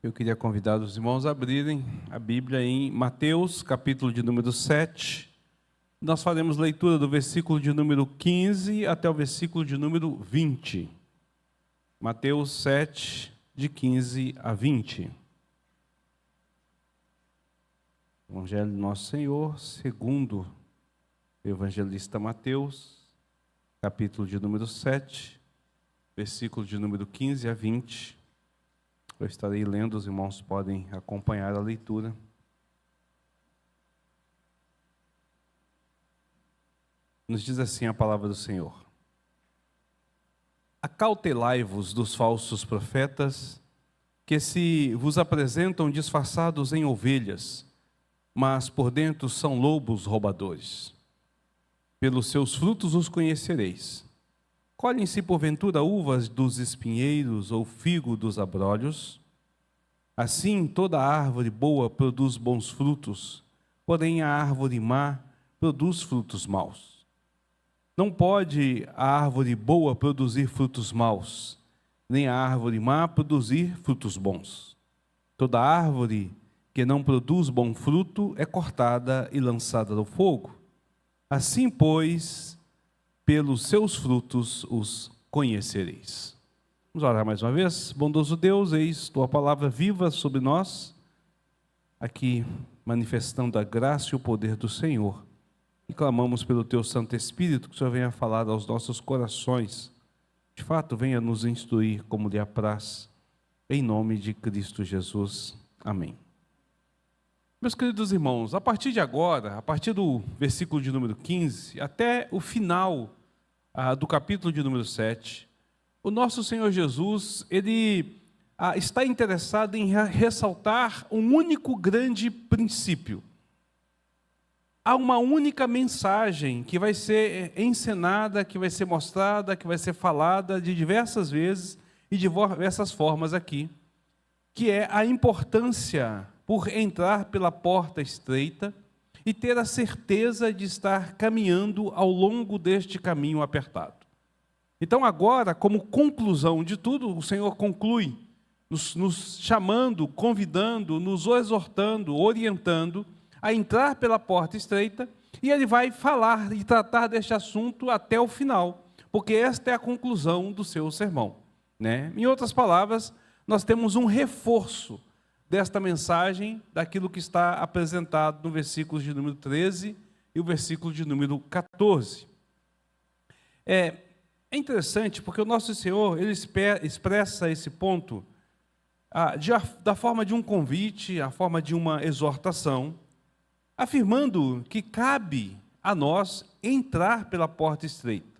Eu queria convidar os irmãos a abrirem a Bíblia em Mateus, capítulo de número 7. Nós faremos leitura do versículo de número 15 até o versículo de número 20. Mateus 7, de 15 a 20. Evangelho do Nosso Senhor, segundo o evangelista Mateus, capítulo de número 7, versículo de número 15 a 20. Eu estarei lendo, os irmãos podem acompanhar a leitura. Nos diz assim a palavra do Senhor: Acautelai-vos dos falsos profetas, que se vos apresentam disfarçados em ovelhas, mas por dentro são lobos roubadores. Pelos seus frutos os conhecereis. Colhem-se porventura uvas dos espinheiros ou figo dos abrolhos? Assim toda árvore boa produz bons frutos, porém a árvore má produz frutos maus. Não pode a árvore boa produzir frutos maus, nem a árvore má produzir frutos bons. Toda árvore que não produz bom fruto é cortada e lançada no fogo. Assim, pois, pelos seus frutos os conhecereis. Vamos orar mais uma vez. Bondoso Deus, eis tua palavra viva sobre nós, aqui manifestando a graça e o poder do Senhor. E clamamos pelo teu Santo Espírito, que o Senhor venha falar aos nossos corações. De fato, venha nos instruir como lhe apraz. Em nome de Cristo Jesus. Amém. Meus queridos irmãos, a partir de agora, a partir do versículo de número 15, até o final do capítulo de número 7, o nosso Senhor Jesus, ele está interessado em ressaltar um único grande princípio. Há uma única mensagem que vai ser encenada, que vai ser mostrada, que vai ser falada de diversas vezes e de diversas formas aqui, que é a importância por entrar pela porta estreita e ter a certeza de estar caminhando ao longo deste caminho apertado. Então agora, como conclusão de tudo, o Senhor conclui, nos chamando, convidando, nos exortando, orientando a entrar pela porta estreita, e Ele vai falar e tratar deste assunto até o final, porque esta é a conclusão do seu sermão, né? Em outras palavras, nós temos um reforço desta mensagem, daquilo que está apresentado no versículo de número 13 e o versículo de número 14. É interessante porque o nosso Senhor, ele expressa esse ponto da forma de um convite, a forma de uma exortação, afirmando que cabe a nós entrar pela porta estreita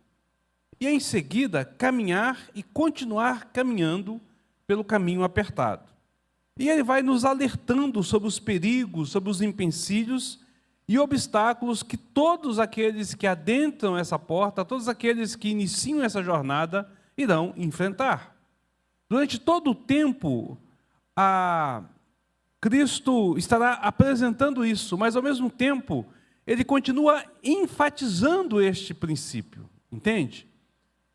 e em seguida caminhar e continuar caminhando pelo caminho apertado. E ele vai nos alertando sobre os perigos, sobre os empecilhos e obstáculos que todos aqueles que adentram essa porta, todos aqueles que iniciam essa jornada, irão enfrentar. Durante todo o tempo, Cristo estará apresentando isso, mas ao mesmo tempo, ele continua enfatizando este princípio, entende?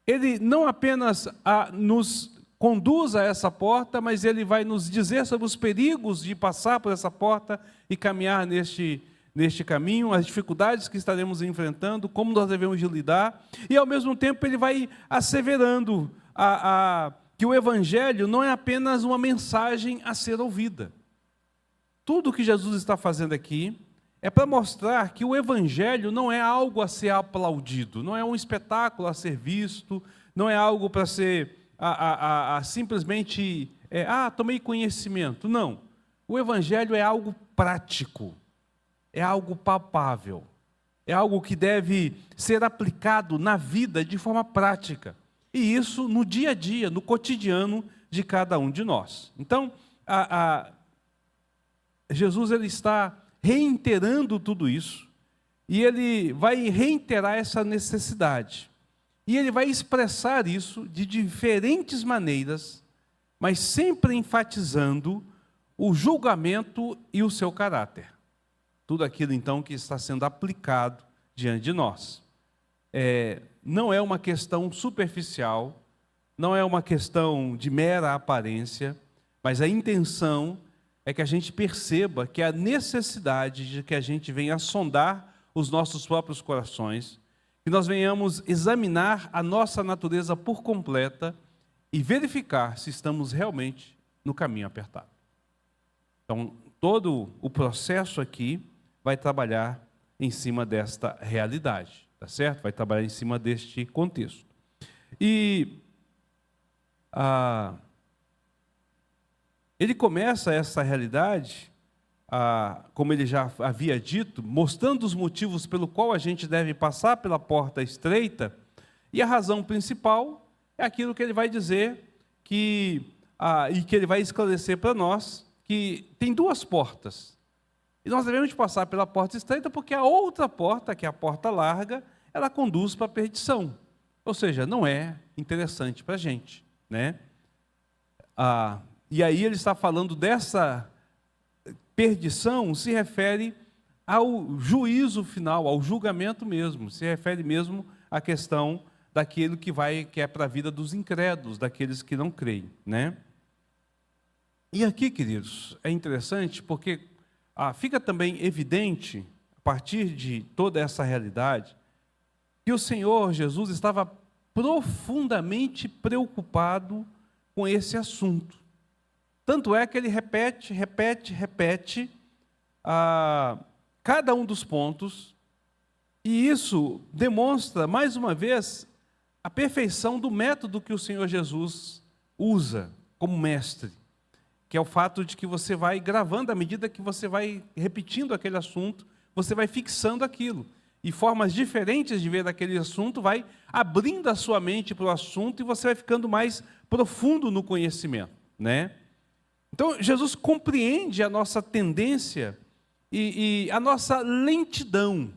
Ele não apenas nos conduz a essa porta, mas ele vai nos dizer sobre os perigos de passar por essa porta e caminhar neste caminho, as dificuldades que estaremos enfrentando, como nós devemos lidar, e ao mesmo tempo ele vai asseverando que o Evangelho não é apenas uma mensagem a ser ouvida. Tudo o que Jesus está fazendo aqui é para mostrar que o Evangelho não é algo a ser aplaudido, não é um espetáculo a ser visto, não é algo para ser simplesmente, tomei conhecimento. Não. O Evangelho é algo prático, é algo palpável, é algo que deve ser aplicado na vida de forma prática. E isso no dia a dia, no cotidiano de cada um de nós. Então, Jesus ele está reiterando tudo isso, e ele vai reiterar essa necessidade. E ele vai expressar isso de diferentes maneiras, mas sempre enfatizando o julgamento e o seu caráter. Tudo aquilo, então, que está sendo aplicado diante de nós. Não é uma questão superficial, não é uma questão de mera aparência, Mas a intenção é que a gente perceba que a necessidade de que a gente venha sondar os nossos próprios corações, que nós venhamos examinar a nossa natureza por completa e verificar se estamos realmente no caminho apertado. Então, todo o processo aqui vai trabalhar em cima desta realidade, tá certo? Vai trabalhar em cima deste contexto. E ele começa essa realidade, como ele já havia dito, mostrando os motivos pelo qual a gente deve passar pela porta estreita, e a razão principal é aquilo que ele vai dizer, e que ele vai esclarecer para nós, que tem duas portas. E nós devemos passar pela porta estreita porque a outra porta, que é a porta larga, ela conduz para a perdição. Ou seja, não é interessante para a gente, né? E aí ele está falando dessa perdição, se refere ao juízo final, ao julgamento mesmo, se refere mesmo à questão daquilo que é para a vida dos incrédulos, daqueles que não creem, né? E aqui, queridos, é interessante porque fica também evidente, a partir de toda essa realidade, que o Senhor Jesus estava profundamente preocupado com esse assunto. Tanto é que ele repete cada um dos pontos, e isso demonstra, mais uma vez, a perfeição do método que o Senhor Jesus usa como mestre, que é o fato de que você vai gravando, à medida que você vai repetindo aquele assunto, você vai fixando aquilo. E formas diferentes de ver aquele assunto vai abrindo a sua mente para o assunto e você vai ficando mais profundo no conhecimento, né? Então, Jesus compreende a nossa tendência e a nossa lentidão.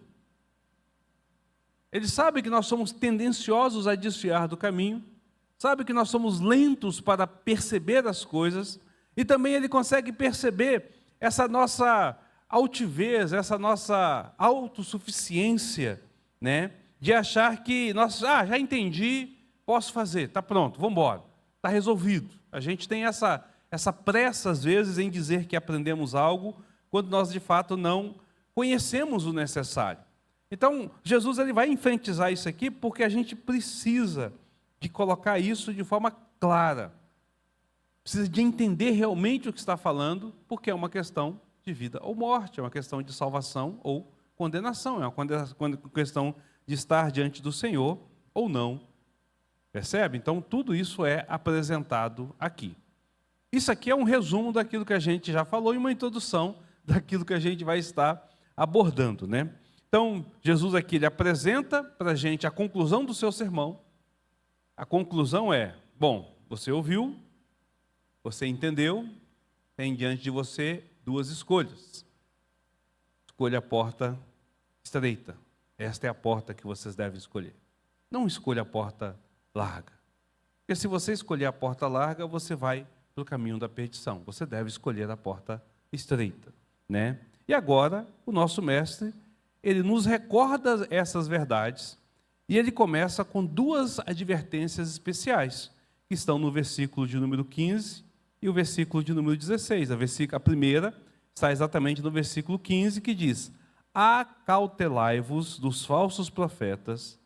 Ele sabe que nós somos tendenciosos a desviar do caminho, sabe que nós somos lentos para perceber as coisas, e também ele consegue perceber essa nossa altivez, essa nossa autossuficiência, né? De achar que nós, já entendi, posso fazer, está pronto, vamos embora, está resolvido. A gente tem essa pressa, às vezes, em dizer que aprendemos algo, quando nós, de fato, não conhecemos o necessário. Então, Jesus ele vai enfatizar isso aqui, porque a gente precisa de colocar isso de forma clara. Precisa de entender realmente o que está falando, porque é uma questão de vida ou morte, é uma questão de salvação ou condenação, é uma questão de estar diante do Senhor ou não. Percebe? Então, tudo isso é apresentado aqui. Isso aqui é um resumo daquilo que a gente já falou e uma introdução daquilo que a gente vai estar abordando, né? Então, Jesus aqui ele apresenta para a gente a conclusão do seu sermão. A conclusão é, bom, você ouviu, você entendeu, tem diante de você duas escolhas. Escolha a porta estreita. Esta é a porta que vocês devem escolher. Não escolha a porta larga. Porque se você escolher a porta larga, você vai pelo caminho da perdição. Você deve escolher a porta estreita, né? E agora, o nosso mestre, ele nos recorda essas verdades e ele começa com duas advertências especiais, que estão no versículo de número 15 e o versículo de número 16. A primeira está exatamente no versículo 15, que diz: acautelai-vos dos falsos profetas,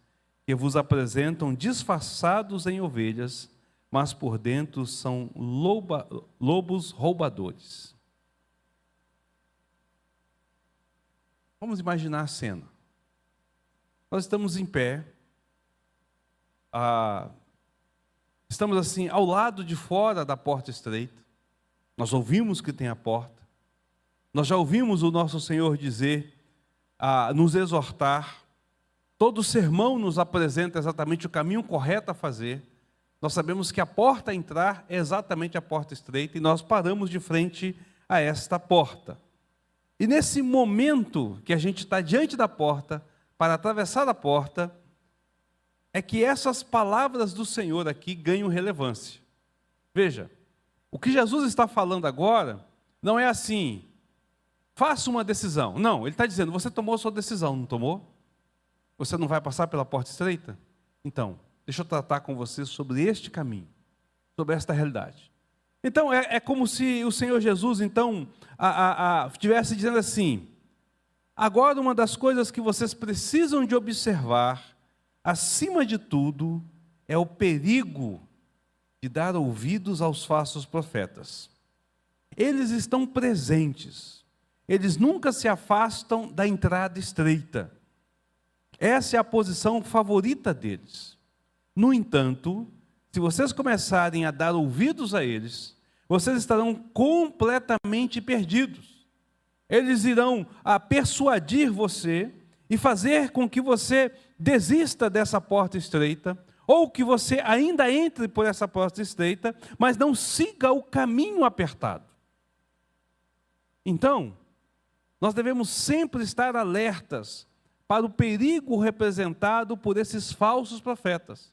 que vos apresentam disfarçados em ovelhas, mas por dentro são lobos roubadores. Vamos imaginar a cena. Nós estamos em pé, estamos assim, ao lado de fora da porta estreita, nós ouvimos que tem a porta, nós já ouvimos o nosso Senhor dizer, nos exortar, todo o sermão nos apresenta exatamente o caminho correto a fazer, nós sabemos que a porta a entrar é exatamente a porta estreita e nós paramos de frente a esta porta. E nesse momento que a gente está diante da porta, para atravessar a porta, é que essas palavras do Senhor aqui ganham relevância. Veja, o que Jesus está falando agora não é assim, faça uma decisão. Não, ele está dizendo, você tomou a sua decisão, não tomou? Você não vai passar pela porta estreita? Então, deixa eu tratar com você sobre este caminho, sobre esta realidade. Então, é como se o Senhor Jesus, então, estivesse dizendo assim: agora uma das coisas que vocês precisam de observar, acima de tudo, é o perigo de dar ouvidos aos falsos profetas. Eles estão presentes, eles nunca se afastam da entrada estreita. Essa é a posição favorita deles. No entanto, se vocês começarem a dar ouvidos a eles, vocês estarão completamente perdidos. Eles irão persuadir você e fazer com que você desista dessa porta estreita, ou que você ainda entre por essa porta estreita, mas não siga o caminho apertado. Então, nós devemos sempre estar alertas para o perigo representado por esses falsos profetas,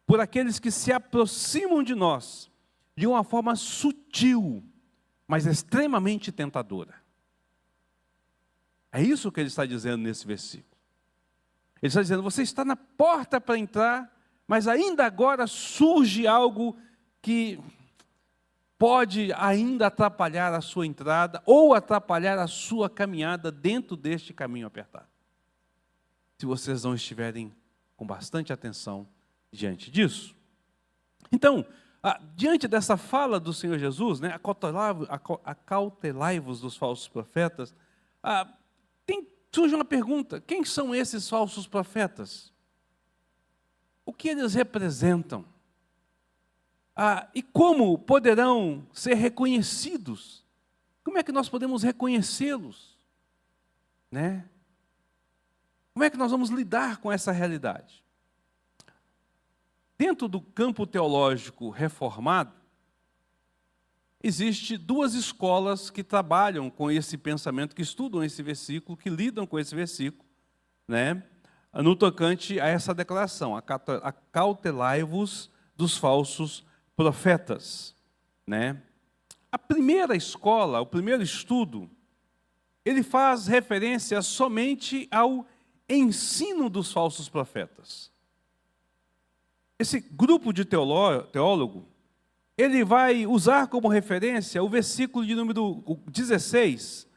por aqueles que se aproximam de nós de uma forma sutil, mas extremamente tentadora. É isso que ele está dizendo nesse versículo. Ele está dizendo: você está na porta para entrar, mas ainda agora surge algo que pode ainda atrapalhar a sua entrada ou atrapalhar a sua caminhada dentro deste caminho apertado. Se vocês não estiverem com bastante atenção diante disso. Então, diante dessa fala do Senhor Jesus, né, acautelai-vos dos falsos profetas, surge uma pergunta: quem são esses falsos profetas? O que eles representam? E como poderão ser reconhecidos? Como é que nós podemos reconhecê-los? Né? Como é que nós vamos lidar com essa realidade? Dentro do campo teológico reformado, existe duas escolas que trabalham com esse pensamento, que estudam esse versículo, que lidam com esse versículo, né? No tocante a essa declaração: acautelai-vos dos falsos profetas, né? A primeira escola, o primeiro estudo, ele faz referência somente ao ensino dos falsos profetas. Esse grupo de teólogo, ele vai usar como referência o versículo de número 16,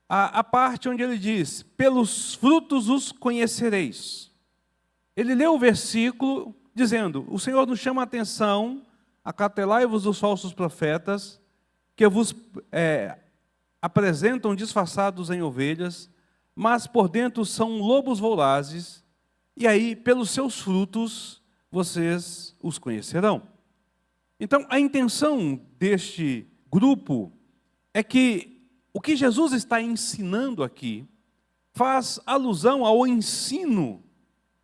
a parte onde ele diz: pelos frutos os conhecereis. Ele leu o versículo dizendo: o Senhor nos chama a atenção, acautelai-vos dos falsos profetas, que vos apresentam disfarçados em ovelhas, mas por dentro são lobos vorazes, e aí pelos seus frutos vocês os conhecerão. Então, a intenção deste grupo é que o que Jesus está ensinando aqui faz alusão ao ensino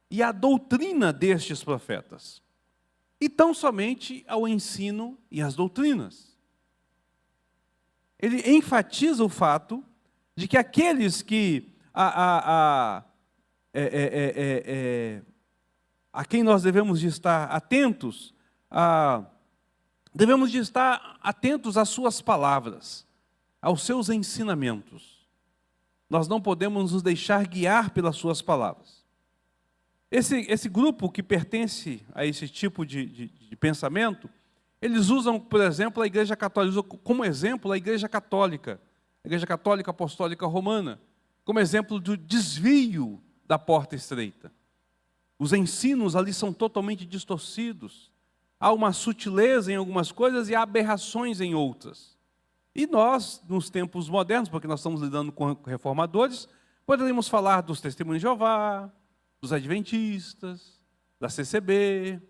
e à doutrina destes profetas, e tão somente ao ensino e às doutrinas. Ele enfatiza o fato de que aqueles que a quem nós devemos de estar atentos, devemos de estar atentos às suas palavras, aos seus ensinamentos. Nós não podemos nos deixar guiar pelas suas palavras. Esse grupo que pertence a esse tipo de pensamento, eles usam, por exemplo, a Igreja Católica, usam como exemplo a Igreja Católica Apostólica Romana, como exemplo do desvio da porta estreita. Os ensinos ali são totalmente distorcidos. Há uma sutileza em algumas coisas e há aberrações em outras. E nós, nos tempos modernos, porque nós estamos lidando com reformadores, poderíamos falar dos Testemunhos de Jeová, dos Adventistas, da CCB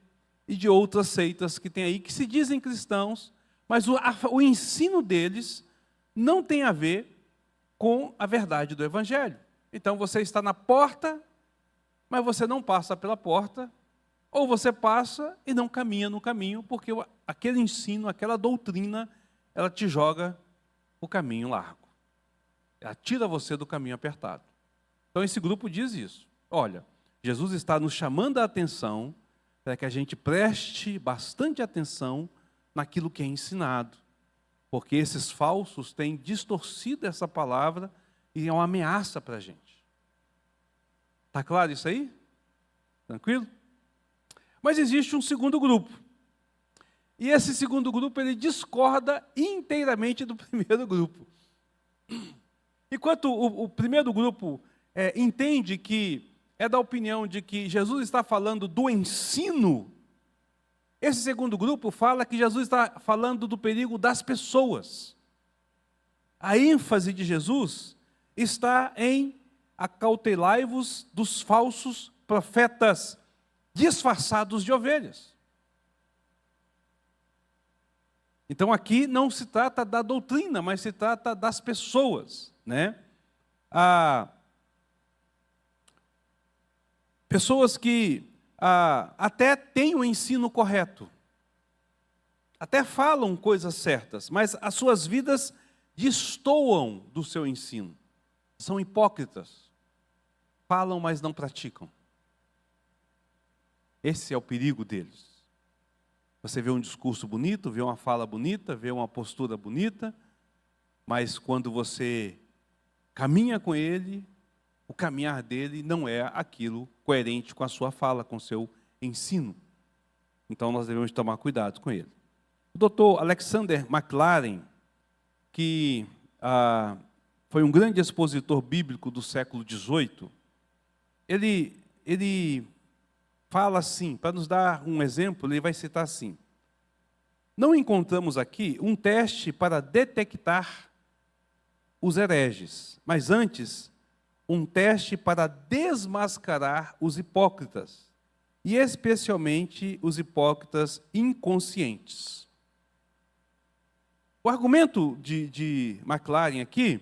e de outras seitas que tem aí, que se dizem cristãos, mas o ensino deles não tem a ver com a verdade do Evangelho. Então você está na porta, mas você não passa pela porta, ou você passa e não caminha no caminho, porque aquele ensino, aquela doutrina, ela te joga o caminho largo. Ela tira você do caminho apertado. Então esse grupo diz isso. Olha, Jesus está nos chamando a atenção para que a gente preste bastante atenção naquilo que é ensinado, porque esses falsos têm distorcido essa palavra e é uma ameaça para a gente. Está claro isso aí? Tranquilo? Mas existe um segundo grupo. E esse segundo grupo, ele discorda inteiramente do primeiro grupo. Enquanto o primeiro grupo entende que é da opinião de que Jesus está falando do ensino, esse segundo grupo fala que Jesus está falando do perigo das pessoas. A ênfase de Jesus está em acautelai-vos dos falsos profetas disfarçados de ovelhas. Então aqui não se trata da doutrina, mas se trata das pessoas, né? Pessoas que até têm o ensino correto, até falam coisas certas, mas as suas vidas destoam do seu ensino. São hipócritas. Falam, mas não praticam. Esse é o perigo deles. Você vê um discurso bonito, vê uma fala bonita, vê uma postura bonita, mas quando você caminha com ele, o caminhar dele não é aquilo coerente com a sua fala, com o seu ensino. Então nós devemos tomar cuidado com ele. O Dr. Alexander Maclaren, que foi um grande expositor bíblico do século XVIII, ele fala assim, para nos dar um exemplo, ele vai citar assim: não encontramos aqui um teste para detectar os hereges, mas antes um teste para desmascarar os hipócritas, e especialmente os hipócritas inconscientes. O argumento de Maclaren aqui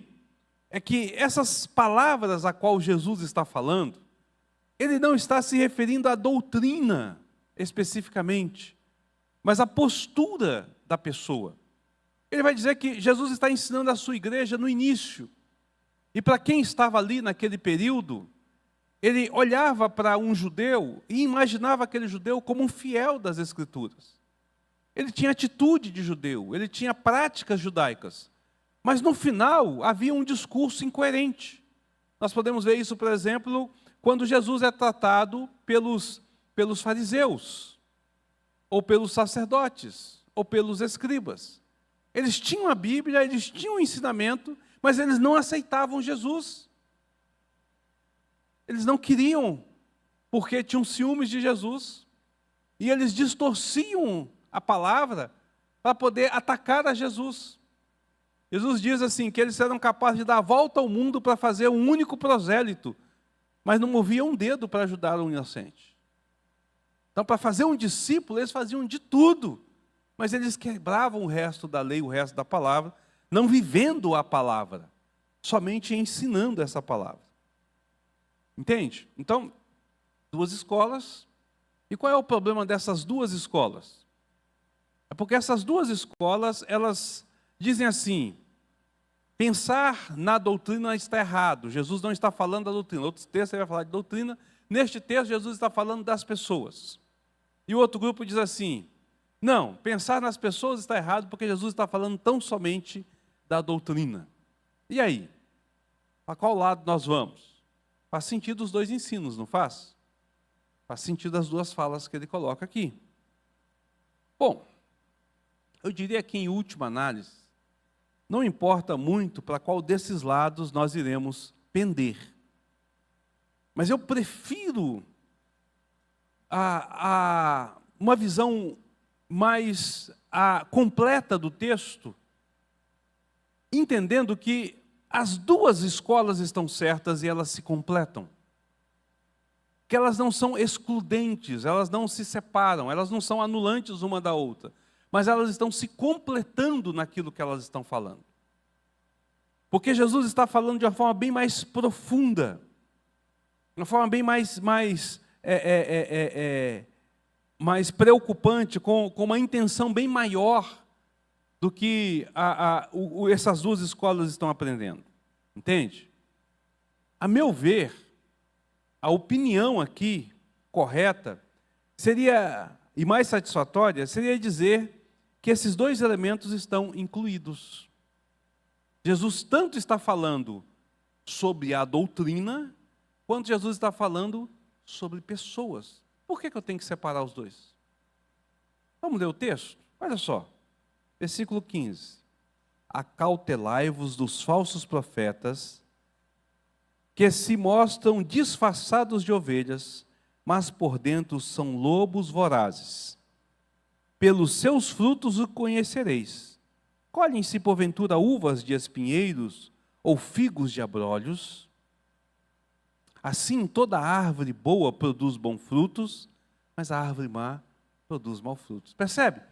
é que essas palavras a qual Jesus está falando, ele não está se referindo à doutrina especificamente, mas à postura da pessoa. Ele vai dizer que Jesus está ensinando a sua igreja no início. E para quem estava ali naquele período, ele olhava para um judeu e imaginava aquele judeu como um fiel das Escrituras. Ele tinha atitude de judeu, ele tinha práticas judaicas. Mas no final havia um discurso incoerente. Nós podemos ver isso, por exemplo, quando Jesus é tratado pelos fariseus, ou pelos sacerdotes, ou pelos escribas. Eles tinham a Bíblia, eles tinham o ensinamento, mas eles não aceitavam Jesus. Eles não queriam, porque tinham ciúmes de Jesus. E eles distorciam a palavra para poder atacar a Jesus. Jesus diz assim, que eles eram capazes de dar a volta ao mundo para fazer um único prosélito, mas não moviam um dedo para ajudar um inocente. Então, para fazer um discípulo, eles faziam de tudo, mas eles quebravam o resto da lei, o resto da palavra, não vivendo a palavra, somente ensinando essa palavra. Entende? Então, duas escolas. E qual é o problema dessas duas escolas? É porque essas duas escolas, elas dizem assim: pensar na doutrina está errado. Jesus não está falando da doutrina. Outro texto ele vai falar de doutrina. Neste texto, Jesus está falando das pessoas. E o outro grupo diz assim: não, pensar nas pessoas está errado porque Jesus está falando tão somente da doutrina. E aí? Para qual lado nós vamos? Faz sentido os dois ensinos, não faz? Faz sentido as duas falas que ele coloca aqui. Bom, eu diria que em última análise, não importa muito para qual desses lados nós iremos pender. Mas eu prefiro uma visão mais completa do texto, entendendo que as duas escolas estão certas e elas se completam. Que elas não são excludentes, elas não se separam, elas não são anulantes uma da outra, mas elas estão se completando naquilo que elas estão falando. Porque Jesus está falando de uma forma bem mais profunda, uma forma bem mais preocupante, com uma intenção bem maior do que essas duas escolas estão aprendendo. Entende? A meu ver, a opinião aqui correta seria, e mais satisfatória, seria dizer que esses dois elementos estão incluídos. Jesus tanto está falando sobre a doutrina, quanto Jesus está falando sobre pessoas. Por que eu tenho que separar os dois? Vamos ler o texto? Olha só, versículo 15. Acautelai-vos dos falsos profetas, que se mostram disfarçados de ovelhas, mas por dentro são lobos vorazes. Pelos seus frutos o conhecereis. Colhem-se porventura uvas de espinheiros ou figos de abrolhos? Assim toda árvore boa produz bons frutos, mas a árvore má produz maus frutos. Percebe?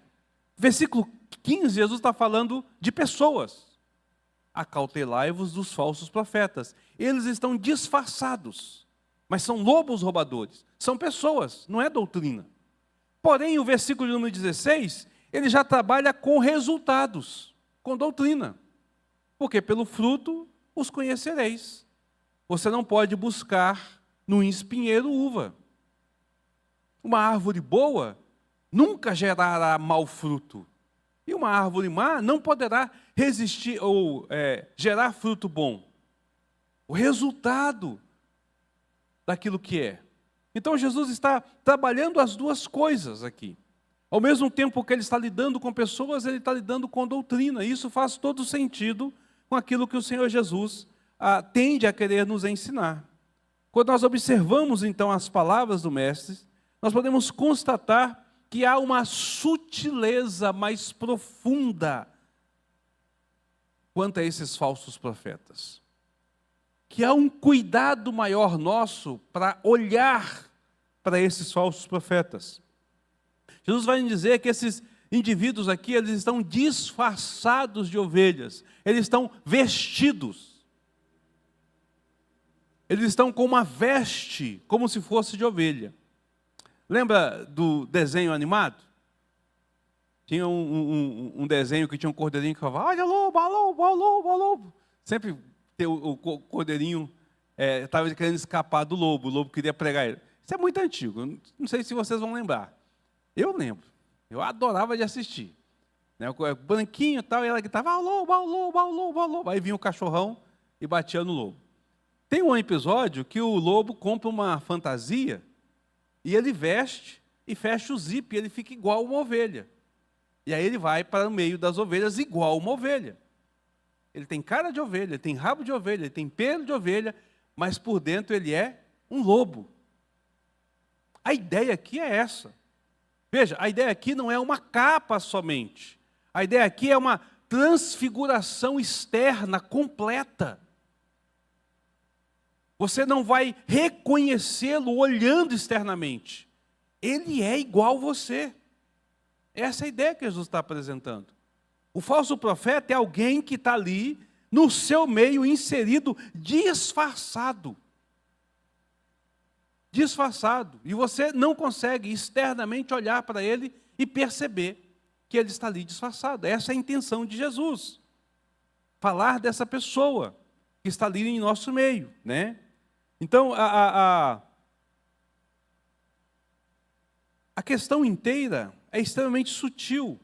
Versículo 15, Jesus está falando de pessoas. Acautelai-vos dos falsos profetas. Eles estão disfarçados, mas são lobos roubadores. São pessoas, não é doutrina. Porém, o versículo número 16, ele já trabalha com resultados, com doutrina. Porque pelo fruto os conhecereis. Você não pode buscar no espinheiro uva. Uma árvore boa nunca gerará mau fruto. E uma árvore má não poderá resistir ou gerar fruto bom. O resultado daquilo que é. Então Jesus está trabalhando as duas coisas aqui. Ao mesmo tempo que ele está lidando com pessoas, ele está lidando com doutrina. E isso faz todo sentido com aquilo que o Senhor Jesus tende a querer nos ensinar. Quando nós observamos então as palavras do Mestre, nós podemos constatar que há uma sutileza mais profunda quanto a esses falsos profetas. Que há um cuidado maior nosso para olhar para esses falsos profetas. Jesus vai nos dizer que esses indivíduos aqui, eles estão disfarçados de ovelhas, eles estão vestidos. Eles estão com uma veste, como se fosse de ovelha. Lembra do desenho animado? Tinha um desenho que tinha um cordeirinho que falava, olha lobo, ó lobo, ó lobo, ó lobo. Sempre o cordeirinho estava querendo escapar do lobo, o lobo queria pregar ele. Isso é muito antigo, não sei se vocês vão lembrar. Eu lembro, eu adorava de assistir. Né, o branquinho e tal, e ela gritava, ó lobo, ó lobo, ó lobo, ó lobo. Aí vinha o cachorrão e batia no lobo. Tem um episódio que o lobo compra uma fantasia e ele veste e fecha o zíper e ele fica igual uma ovelha. E aí ele vai para o meio das ovelhas igual uma ovelha. Ele tem cara de ovelha, ele tem rabo de ovelha, ele tem pelo de ovelha, mas por dentro ele é um lobo. A ideia aqui é essa. Veja, a ideia aqui não é uma capa somente. A ideia aqui é uma transfiguração externa completa. Você não vai reconhecê-lo olhando externamente. Ele é igual a você. Essa é a ideia que Jesus está apresentando. O falso profeta é alguém que está ali, no seu meio, inserido, disfarçado. Disfarçado. E você não consegue externamente olhar para ele e perceber que ele está ali disfarçado. Essa é a intenção de Jesus. Falar dessa pessoa que está ali em nosso meio, né? Então, a questão inteira é extremamente sutil,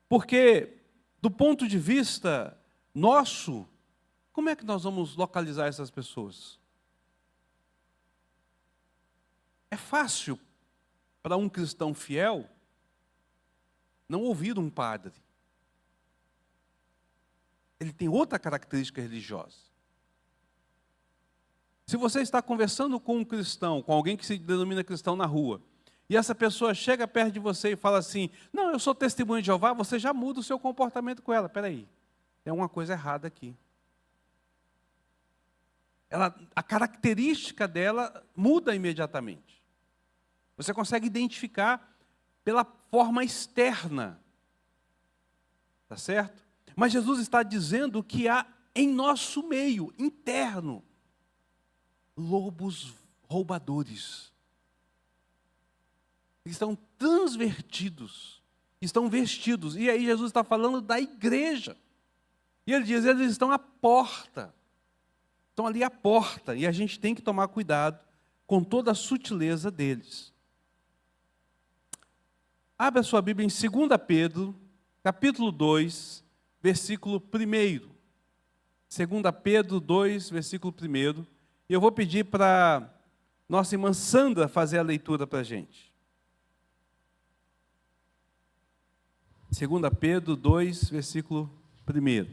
porque, do ponto de vista nosso, como é que nós vamos localizar essas pessoas? É fácil para um cristão fiel não ouvir um padre. Ele tem outra característica religiosa. Se você está conversando com um cristão, com alguém que se denomina cristão na rua, e essa pessoa chega perto de você e fala assim, não, eu sou testemunha de Jeová, você já muda o seu comportamento com ela. Espera aí, tem uma coisa errada aqui. A característica dela muda imediatamente. Você consegue identificar pela forma externa. Tá certo? Mas Jesus está dizendo que há em nosso meio, interno, lobos roubadores. Estão transvertidos, estão vestidos. E aí Jesus está falando da igreja. E ele diz, eles estão à porta. Estão ali à porta. E a gente tem que tomar cuidado com toda a sutileza deles. Abra a sua Bíblia em 2 Pedro, capítulo 2, versículo 1. 2 Pedro 2, versículo 1. E eu vou pedir para nossa irmã Sandra fazer a leitura para a gente. 2 Pedro 2, versículo 1.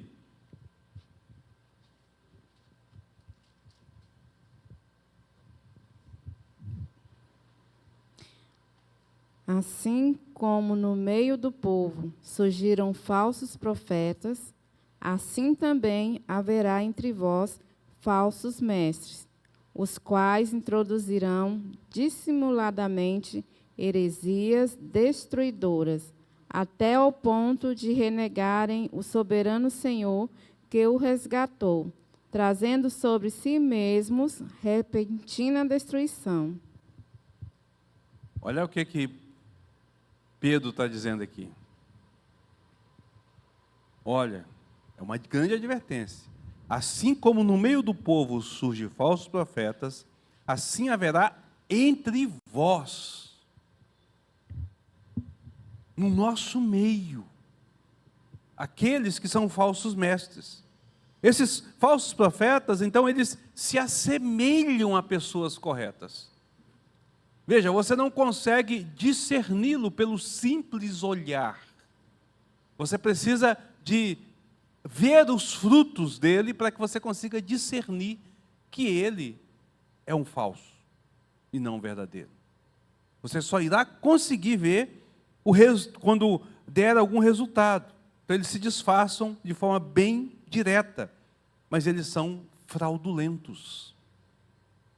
Assim como no meio do povo surgiram falsos profetas, assim também haverá entre vós falsos mestres, os quais introduzirão dissimuladamente heresias destruidoras, até ao ponto de renegarem o soberano Senhor que o resgatou, trazendo sobre si mesmos repentina destruição. Olha o que Pedro está dizendo aqui. Olha, é uma grande advertência. Assim como no meio do povo surgem falsos profetas, assim haverá entre vós, no nosso meio, aqueles que são falsos mestres. Esses falsos profetas, então, eles se assemelham a pessoas corretas. Veja, você não consegue discerni-lo pelo simples olhar. Você precisa de ver os frutos dele para que você consiga discernir que ele é um falso e não um verdadeiro. Você só irá conseguir ver quando der algum resultado. Então eles se disfarçam de forma bem direta, mas eles são fraudulentos.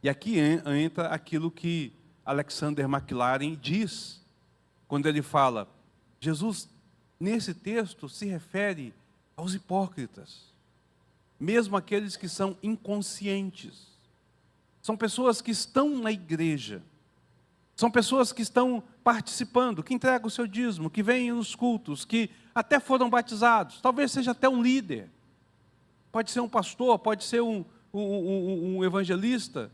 E aqui entra aquilo que Alexander McLaren diz, quando ele fala, Jesus, nesse texto, se refere aos hipócritas, mesmo aqueles que são inconscientes. São pessoas que estão na igreja, são pessoas que estão participando, que entregam o seu dízimo, que vêm nos cultos, que até foram batizados, talvez seja até um líder, pode ser um pastor, pode ser um evangelista,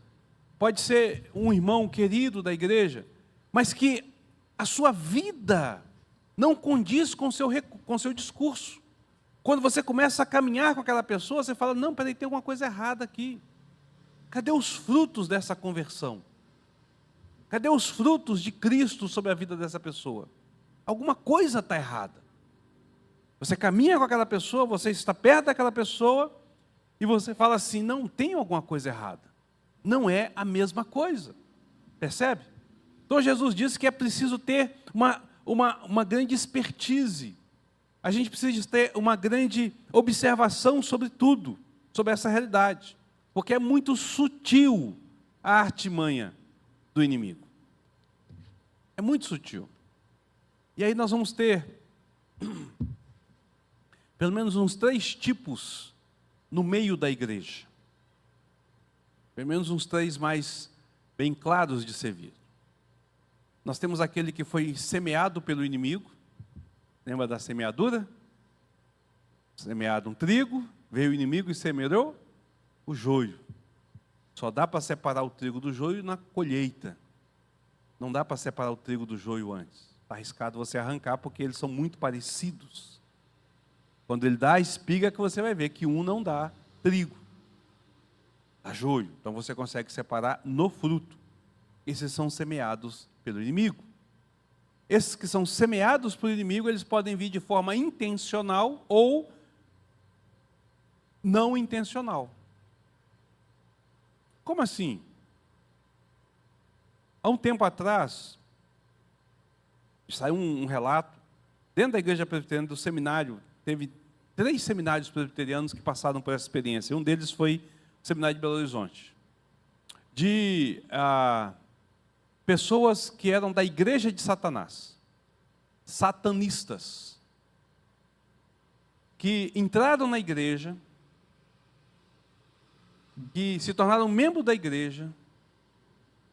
pode ser um irmão querido da igreja, mas que a sua vida não condiz com o seu discurso. Quando você começa a caminhar com aquela pessoa, você fala, não, peraí, tem alguma coisa errada aqui. Cadê os frutos dessa conversão? Cadê os frutos de Cristo sobre a vida dessa pessoa? Alguma coisa está errada. Você caminha com aquela pessoa, você está perto daquela pessoa, e você fala assim, não, tem alguma coisa errada. Não é a mesma coisa. Percebe? Então Jesus disse que é preciso ter uma grande expertise. A gente precisa ter uma grande observação sobre tudo, sobre essa realidade. Porque é muito sutil a artimanha do inimigo. É muito sutil. E aí nós vamos ter pelo menos uns 3 tipos no meio da igreja. Pelo menos uns 3 mais bem claros de ser visto. Nós temos aquele que foi semeado pelo inimigo. Lembra da semeadura? Semeado um trigo, veio o inimigo e semeou o joio. Só dá para separar o trigo do joio na colheita. Não dá para separar o trigo do joio antes. Está arriscado você arrancar porque eles são muito parecidos. Quando ele dá a espiga que você vai ver que um não dá trigo. Dá joio. Então você consegue separar no fruto. Esses são semeados pelo inimigo. Esses que são semeados pelo inimigo, eles podem vir de forma intencional ou não intencional. Como assim? Há um tempo atrás, saiu um relato, dentro da igreja presbiteriana do seminário, teve 3 seminários presbiterianos que passaram por essa experiência. Um deles foi o seminário de Belo Horizonte. De pessoas que eram da igreja de Satanás, satanistas, que entraram na igreja, que se tornaram membros da igreja,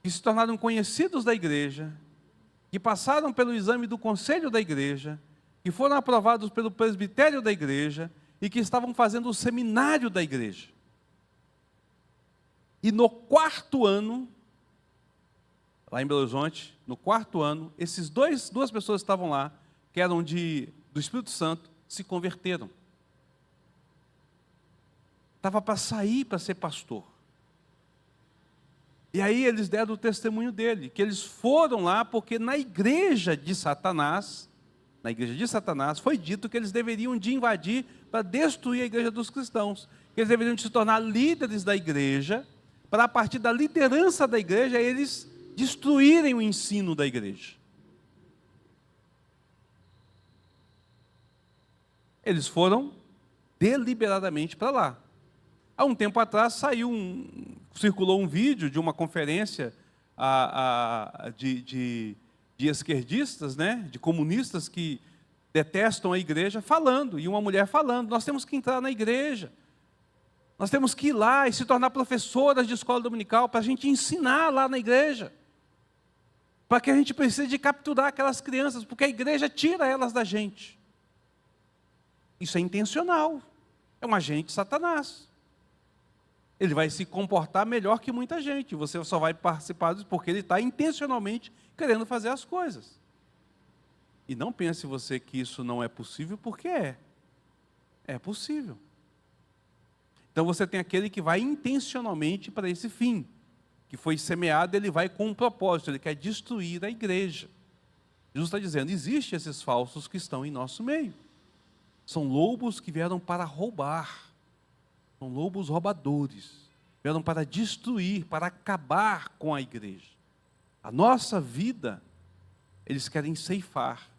que se tornaram conhecidos da igreja, que passaram pelo exame do conselho da igreja, que foram aprovados pelo presbitério da igreja e que estavam fazendo o seminário da igreja. E no 4º ano, lá em Belo Horizonte, no 4º ano, esses duas pessoas que estavam lá, que eram do Espírito Santo, se converteram. Estava para sair para ser pastor. E aí eles deram o testemunho dele, que eles foram lá porque na igreja de Satanás na igreja de Satanás, foi dito que eles deveriam de invadir para destruir a igreja dos cristãos, que eles deveriam de se tornar líderes da igreja, para a partir da liderança da igreja, eles destruírem o ensino da igreja. Eles foram deliberadamente para lá. Há um tempo atrás circulou um vídeo de uma conferência de esquerdistas, né, de comunistas que detestam a igreja, falando, e uma mulher falando, nós temos que entrar na igreja, nós temos que ir lá e se tornar professoras de escola dominical para a gente ensinar lá na igreja, para que a gente precise de capturar aquelas crianças, porque a igreja tira elas da gente. Isso é intencional, é um agente de Satanás. Ele vai se comportar melhor que muita gente, você só vai participar disso porque ele está intencionalmente querendo fazer as coisas. E não pense você que isso não é possível, porque é possível. Então você tem aquele que vai intencionalmente para esse fim, que foi semeado, ele vai com um propósito, ele quer destruir a igreja. Jesus está dizendo, existem esses falsos que estão em nosso meio. São lobos que vieram para roubar. São lobos roubadores. Vieram para destruir, para acabar com a igreja. A nossa vida, eles querem ceifar.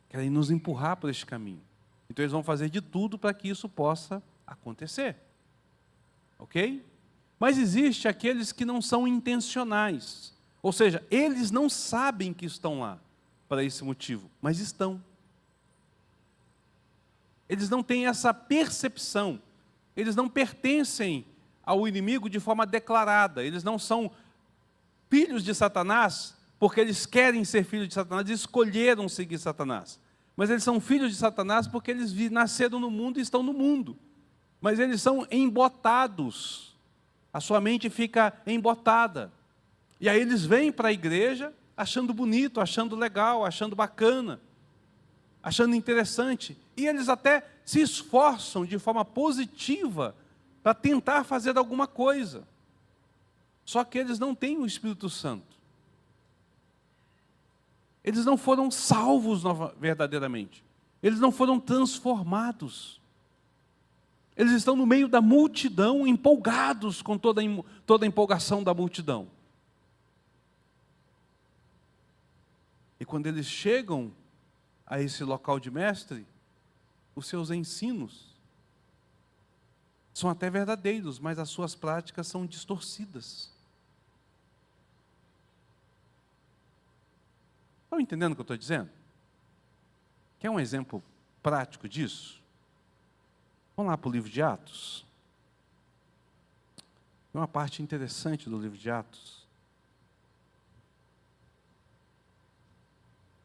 Querem nos empurrar por este caminho. Então eles vão fazer de tudo para que isso possa acontecer. Ok? Mas existe aqueles que não são intencionais. Ou seja, eles não sabem que estão lá para esse motivo, mas estão. Eles não têm essa percepção, eles não pertencem ao inimigo de forma declarada, eles não são filhos de Satanás, porque eles querem ser filhos de Satanás, e escolheram seguir Satanás. Mas eles são filhos de Satanás porque eles nasceram no mundo e estão no mundo. Mas eles são embotados, a sua mente fica embotada. E aí eles vêm para a igreja achando bonito, achando legal, achando bacana, achando interessante, e eles até se esforçam de forma positiva para tentar fazer alguma coisa. Só que eles não têm o Espírito Santo. Eles não foram salvos verdadeiramente. Eles não foram transformados. Eles estão no meio da multidão, empolgados com toda a empolgação da multidão. E quando eles chegam a esse local de mestre, os seus ensinos são até verdadeiros, mas as suas práticas são distorcidas. Estão entendendo o que eu estou dizendo? Quer um exemplo prático disso? Vamos lá para o livro de Atos. Tem uma parte interessante do livro de Atos.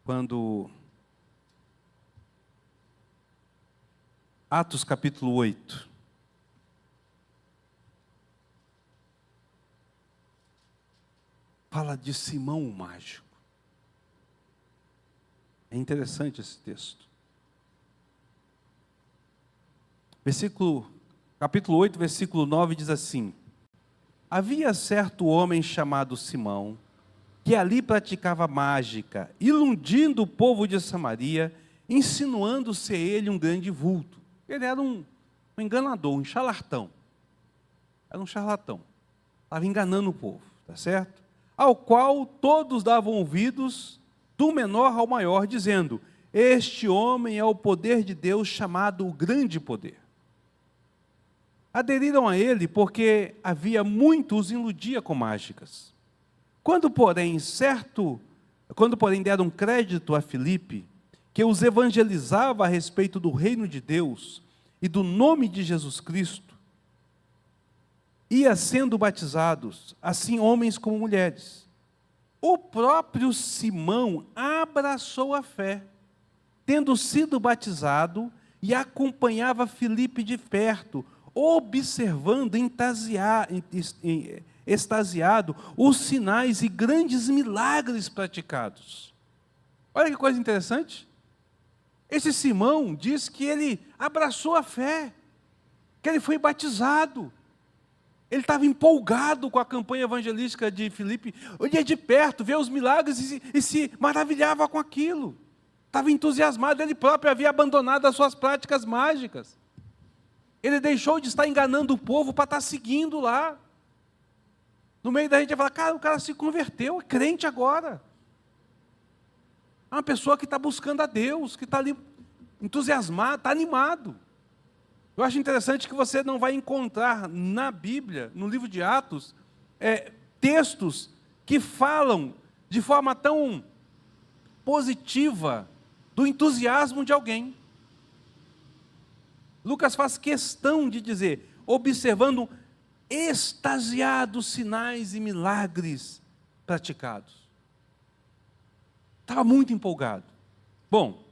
Quando Atos capítulo 8. Fala de Simão o mágico. É interessante esse texto. Capítulo 8, versículo 9 diz assim: havia certo homem chamado Simão, que ali praticava mágica, iludindo o povo de Samaria, insinuando ser ele um grande vulto. Ele era um enganador, um charlatão. Era um charlatão. Estava enganando o povo, tá certo? Ao qual todos davam ouvidos, do menor ao maior, dizendo: este homem é o poder de Deus, chamado o grande poder. Aderiram a ele porque havia muitos os iludia com mágicas. Quando, porém, deram crédito a Filipe, que os evangelizava a respeito do reino de Deus e do nome de Jesus Cristo, ia sendo batizados, assim homens como mulheres. O próprio Simão abraçou a fé, tendo sido batizado, e acompanhava Filipe de perto, observando extasiado os sinais e grandes milagres praticados. Olha que coisa interessante. Esse Simão diz que ele abraçou a fé, que ele foi batizado. Ele estava empolgado com a campanha evangelística de Filipe. Ele ia de perto, vê os milagres e se maravilhava com aquilo. Estava entusiasmado, ele próprio havia abandonado as suas práticas mágicas. Ele deixou de estar enganando o povo para estar seguindo lá. No meio da gente, vai falar, cara, o cara se converteu, é crente agora. É uma pessoa que está buscando a Deus, que está ali entusiasmado, está animado. Eu acho interessante que você não vai encontrar na Bíblia, no livro de Atos, textos que falam de forma tão positiva do entusiasmo de alguém. Lucas faz questão de dizer, observando extasiados sinais e milagres praticados. Estava muito empolgado. Bom,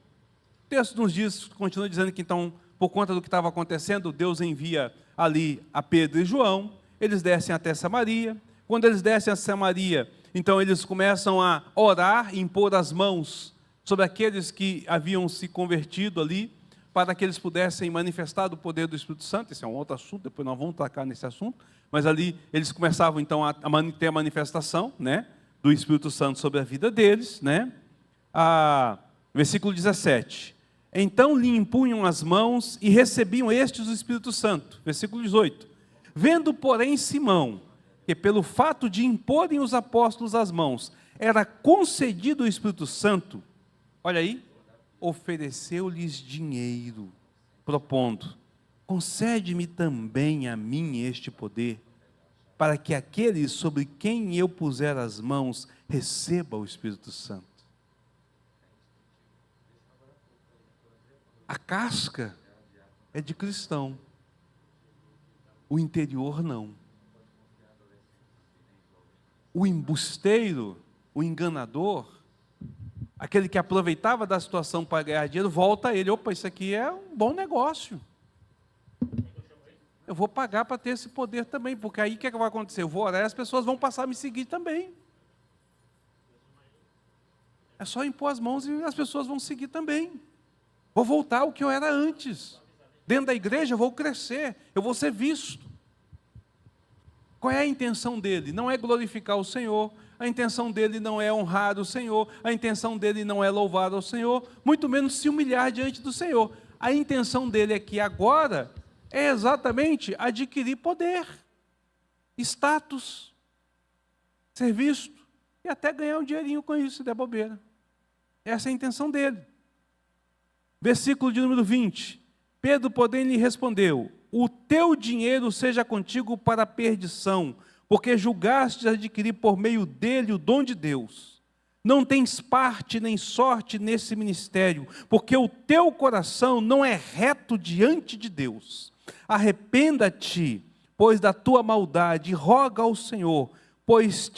o texto nos diz, continua dizendo que então, por conta do que estava acontecendo, Deus envia ali a Pedro e João, eles descem até Samaria. Quando eles descem a Samaria, então eles começam a orar e impor as mãos sobre aqueles que haviam se convertido ali, para que eles pudessem manifestar o poder do Espírito Santo. Esse é um outro assunto, depois nós vamos tocar nesse assunto. Mas ali eles começavam então a ter a manifestação, né, do Espírito Santo sobre a vida deles, né? Versículo 17. Então lhe impunham as mãos e recebiam estes o Espírito Santo. Versículo 18. Vendo, porém, Simão, que pelo fato de imporem os apóstolos as mãos, era concedido o Espírito Santo, olha aí, ofereceu-lhes dinheiro, propondo, concede-me também a mim este poder, para que aquele sobre quem eu puser as mãos receba o Espírito Santo. A casca é de cristão, o interior não. O embusteiro, o enganador, aquele que aproveitava da situação para ganhar dinheiro, volta a ele, opa, isso aqui é um bom negócio. Eu vou pagar para ter esse poder também, porque aí o que vai acontecer? Eu vou orar e as pessoas vão passar a me seguir também. É só impor as mãos e as pessoas vão seguir também. Vou voltar ao que eu era antes. Dentro da igreja eu vou crescer, eu vou ser visto. Qual é a intenção dele? Não é glorificar o Senhor, a intenção dele não é honrar o Senhor, a intenção dele não é louvar o Senhor, muito menos se humilhar diante do Senhor. A intenção dele é que agora é exatamente adquirir poder, status, ser visto e até ganhar um dinheirinho com isso, se der bobeira. Essa é a intenção dele. Versículo de número 20. Pedro, porém, lhe respondeu: o teu dinheiro seja contigo para a perdição, porque julgaste adquirir por meio dele o dom de Deus. Não tens parte nem sorte nesse ministério, porque o teu coração não é reto diante de Deus. Arrependa-te, pois, da tua maldade, e roga ao Senhor, pois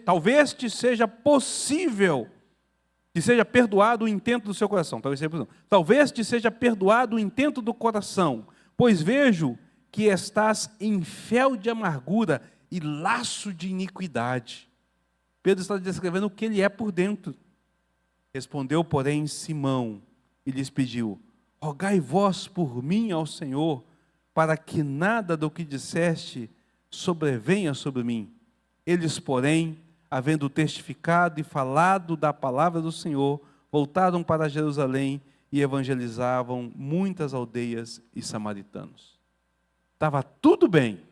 talvez te seja possível, que seja perdoado o intento do seu coração. Talvez te seja perdoado o intento do coração, pois vejo que estás em fel de amargura e laço de iniquidade. Pedro está descrevendo o que ele é por dentro. Respondeu, porém, Simão e lhes pediu: rogai vós por mim ao Senhor, para que nada do que disseste sobrevenha sobre mim. Eles, porém, havendo testificado e falado da palavra do Senhor, voltaram para Jerusalém e evangelizavam muitas aldeias e samaritanos. Estava tudo bem.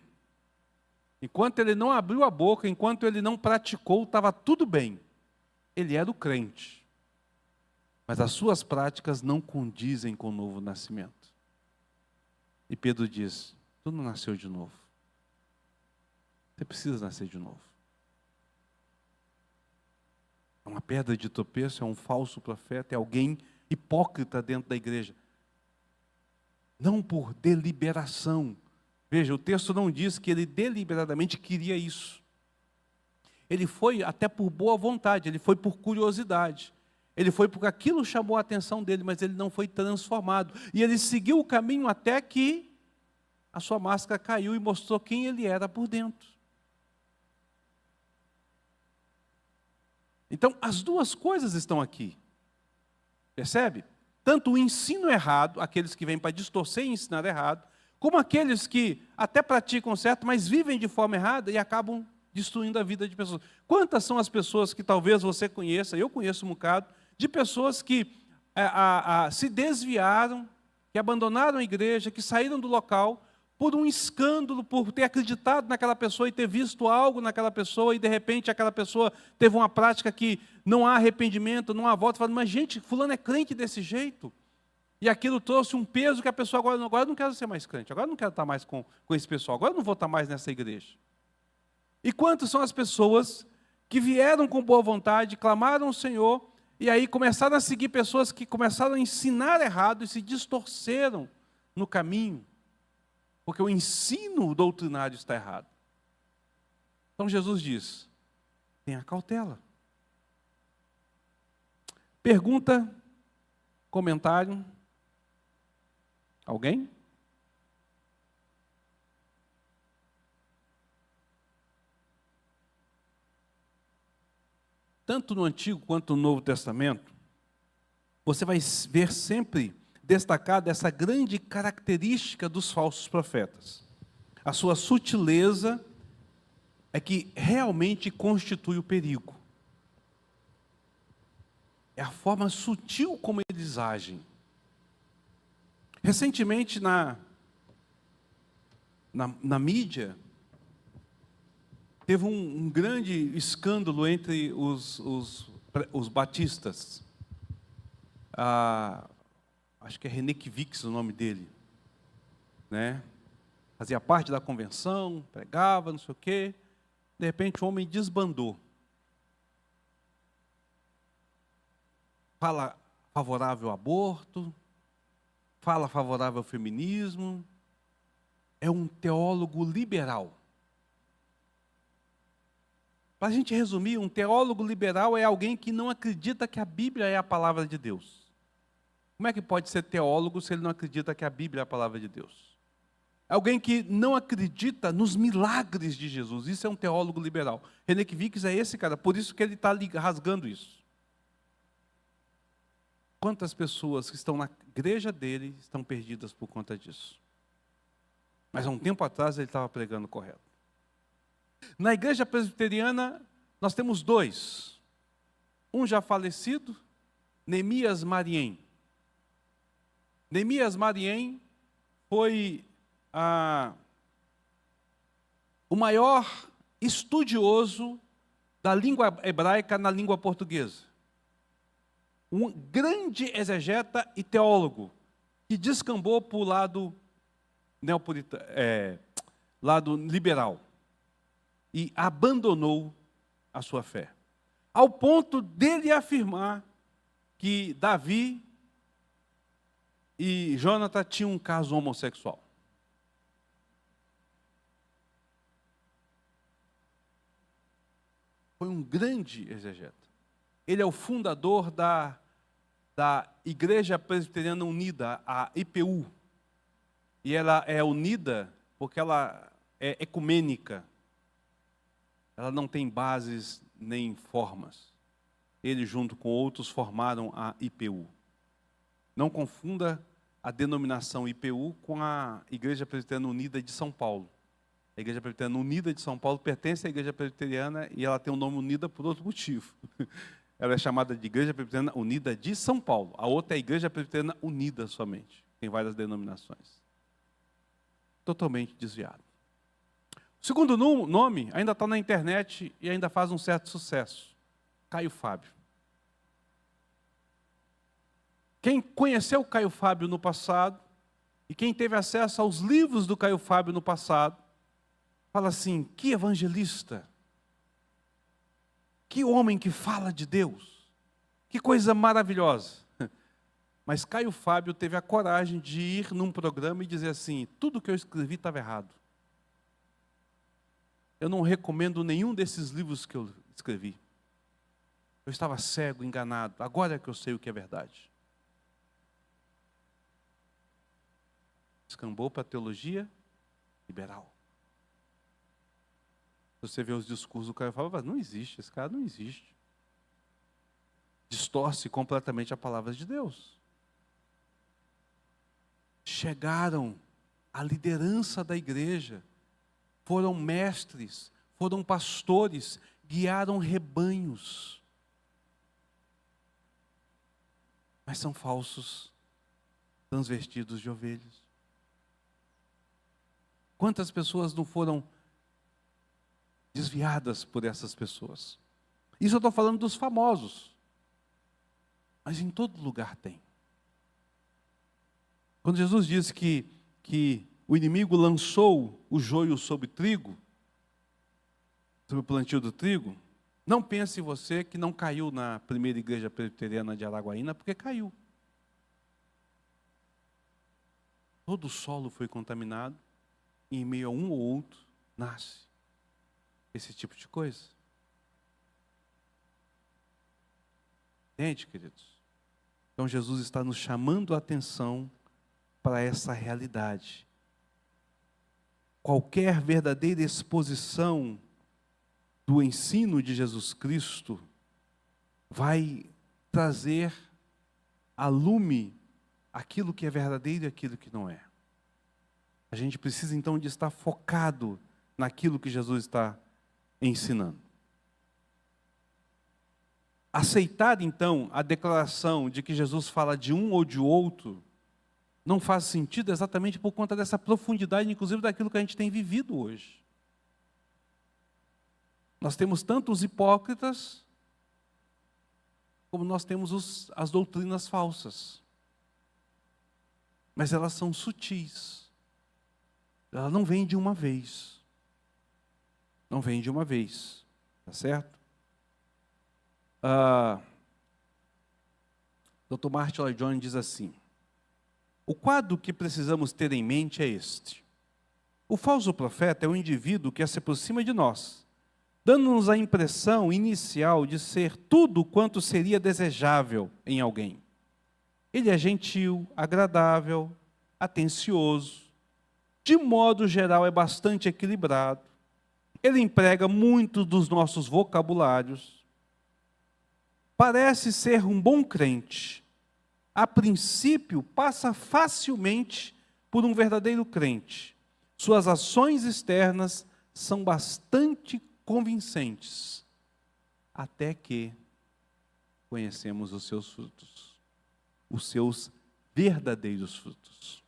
Enquanto ele não abriu a boca, enquanto ele não praticou, estava tudo bem. Ele era o crente. Mas as suas práticas não condizem com o novo nascimento. E Pedro diz: tu não nasceu de novo. Você precisa nascer de novo. É uma pedra de tropeço, é um falso profeta, é alguém hipócrita dentro da igreja. Não por deliberação. Veja, o texto não diz que ele deliberadamente queria isso. Ele foi até por boa vontade, ele foi por curiosidade. Ele foi porque aquilo chamou a atenção dele, mas ele não foi transformado. E ele seguiu o caminho até que a sua máscara caiu e mostrou quem ele era por dentro. Então, as duas coisas estão aqui. Percebe? Tanto o ensino errado, aqueles que vêm para distorcer e ensinar errado, como aqueles que até praticam certo, mas vivem de forma errada e acabam destruindo a vida de pessoas. Quantas são as pessoas que talvez você conheça, eu conheço um bocado, de pessoas que se desviaram, que abandonaram a igreja, que saíram do local por um escândalo, por ter acreditado naquela pessoa e ter visto algo naquela pessoa, e de repente aquela pessoa teve uma prática que não há arrependimento, não há volta, falando, mas gente, fulano é crente desse jeito. E aquilo trouxe um peso que a pessoa agora eu não quero ser mais crente, agora eu não quero estar mais com esse pessoal, agora eu não vou estar mais nessa igreja. E quantas são as pessoas que vieram com boa vontade, clamaram ao Senhor, e aí começaram a seguir pessoas que começaram a ensinar errado e se distorceram no caminho, porque o ensino doutrinário está errado. Então Jesus diz, tenha cautela. Pergunta, comentário, alguém? Tanto no Antigo quanto no Novo Testamento, você vai ver sempre destacada essa grande característica dos falsos profetas. A sua sutileza é que realmente constitui o perigo. É a forma sutil como eles agem. Recentemente, na mídia, teve um grande escândalo entre os batistas. Acho que é René Kvix o nome dele, né? Fazia parte da convenção, pregava, não sei o quê. De repente o homem desbandou. Fala favorável ao aborto, fala favorável ao feminismo. É um teólogo liberal. Para a gente resumir, um teólogo liberal é alguém que não acredita que a Bíblia é a palavra de Deus. Como é que pode ser teólogo se ele não acredita que a Bíblia é a palavra de Deus? Alguém que não acredita nos milagres de Jesus. Isso é um teólogo liberal. René Kvix é esse cara, por isso que ele está rasgando isso. Quantas pessoas que estão na igreja dele estão perdidas por conta disso? Mas há um tempo atrás ele estava pregando correto. Na igreja presbiteriana, nós temos dois. Um já falecido, Neemias Mariem. Neemias Mariem foi o maior estudioso da língua hebraica na língua portuguesa. Um grande exegeta e teólogo, que descambou para o lado lado liberal. E abandonou a sua fé. Ao ponto dele afirmar que Davi e Jonathan tinham um caso homossexual. Foi um grande exegeta. Ele é o fundador da Igreja Presbiteriana Unida, a IPU. E ela é unida porque ela é ecumênica. Ela não tem bases nem formas. Ele, junto com outros, formaram a IPU. Não confunda a denominação IPU com a Igreja Presbiteriana Unida de São Paulo. A Igreja Presbiteriana Unida de São Paulo pertence à Igreja Presbiteriana e ela tem o nome Unida por outro motivo. Ela é chamada de Igreja Presbiteriana Unida de São Paulo. A outra é a Igreja Presbiteriana Unida somente. Tem várias denominações. Totalmente desviado. O segundo nome ainda está na internet e ainda faz um certo sucesso. Caio Fábio. Quem conheceu Caio Fábio no passado, e quem teve acesso aos livros do Caio Fábio no passado, fala assim, que evangelista, que homem que fala de Deus, que coisa maravilhosa. Mas Caio Fábio teve a coragem de ir num programa e dizer assim, tudo que eu escrevi estava errado. Eu não recomendo nenhum desses livros que eu escrevi. Eu estava cego, enganado, agora é que eu sei o que é verdade. Descambou para a teologia liberal. Você vê os discursos do Caio Fábio, não existe, esse cara não existe. Distorce completamente a palavra de Deus. Chegaram à liderança da igreja, foram mestres, foram pastores, guiaram rebanhos. mas são falsos transvestidos de ovelhas. Quantas pessoas não foram desviadas por essas pessoas? Isso eu estou falando dos famosos, mas em todo lugar tem. Quando Jesus disse que o inimigo lançou o joio sobre o trigo, sobre o plantio do trigo, não pense você que não caiu na primeira igreja presbiteriana de Araguaína, porque caiu. Todo o solo foi contaminado, e em meio a um ou outro nasce esse tipo de coisa. Entende, queridos? Então Jesus está nos chamando a atenção para essa realidade. Qualquer verdadeira exposição do ensino de Jesus Cristo vai trazer a lume aquilo que é verdadeiro e aquilo que não é. A gente precisa então de estar focado naquilo que Jesus está ensinando. Aceitar então a declaração de que Jesus fala de um ou de outro não faz sentido exatamente por conta dessa profundidade, inclusive daquilo que a gente tem vivido hoje. Nós temos tanto os hipócritas, como nós temos as doutrinas falsas. Mas elas são sutis. Ela não vem de uma vez. Não vem de uma vez. Tá certo? Dr. Martin Lloyd Jones diz assim: o quadro que precisamos ter em mente é este. O falso profeta é um indivíduo que se aproxima de nós, dando-nos a impressão inicial de ser tudo quanto seria desejável em alguém. Ele é gentil, agradável, atencioso, de modo geral é bastante equilibrado, ele emprega muito dos nossos vocabulários, parece ser um bom crente, a princípio passa facilmente por um verdadeiro crente, suas ações externas são bastante convincentes, até que conhecemos os seus frutos, os seus verdadeiros frutos.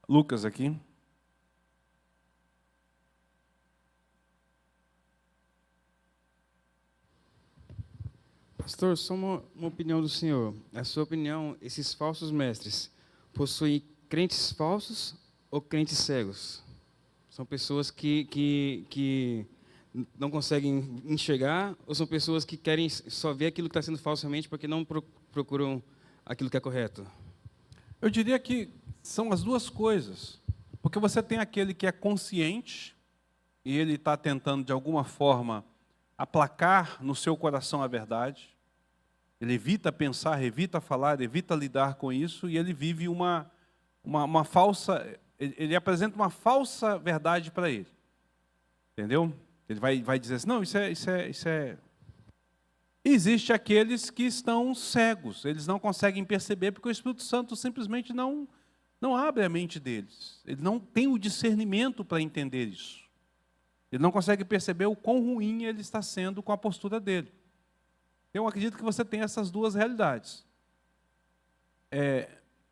Lucas aqui. Pastor, só uma opinião do senhor. A sua opinião, esses falsos mestres possuem crentes falsos ou crentes cegos? São pessoas que não conseguem enxergar, ou são pessoas que querem só ver aquilo que está sendo falsamente porque não procuram aquilo que é correto? Eu diria que são as duas coisas. Porque você tem aquele que é consciente e ele está tentando, de alguma forma, aplacar no seu coração a verdade. Ele evita pensar, evita falar, evita lidar com isso e ele vive uma falsa... Ele apresenta uma falsa verdade para ele. Entendeu? Ele vai dizer assim, não, isso é... Existe aqueles que estão cegos, eles não conseguem perceber porque o Espírito Santo simplesmente não abre a mente deles. Ele não tem o discernimento para entender isso. Ele não consegue perceber o quão ruim ele está sendo com a postura dele. Eu acredito que você tem essas duas realidades.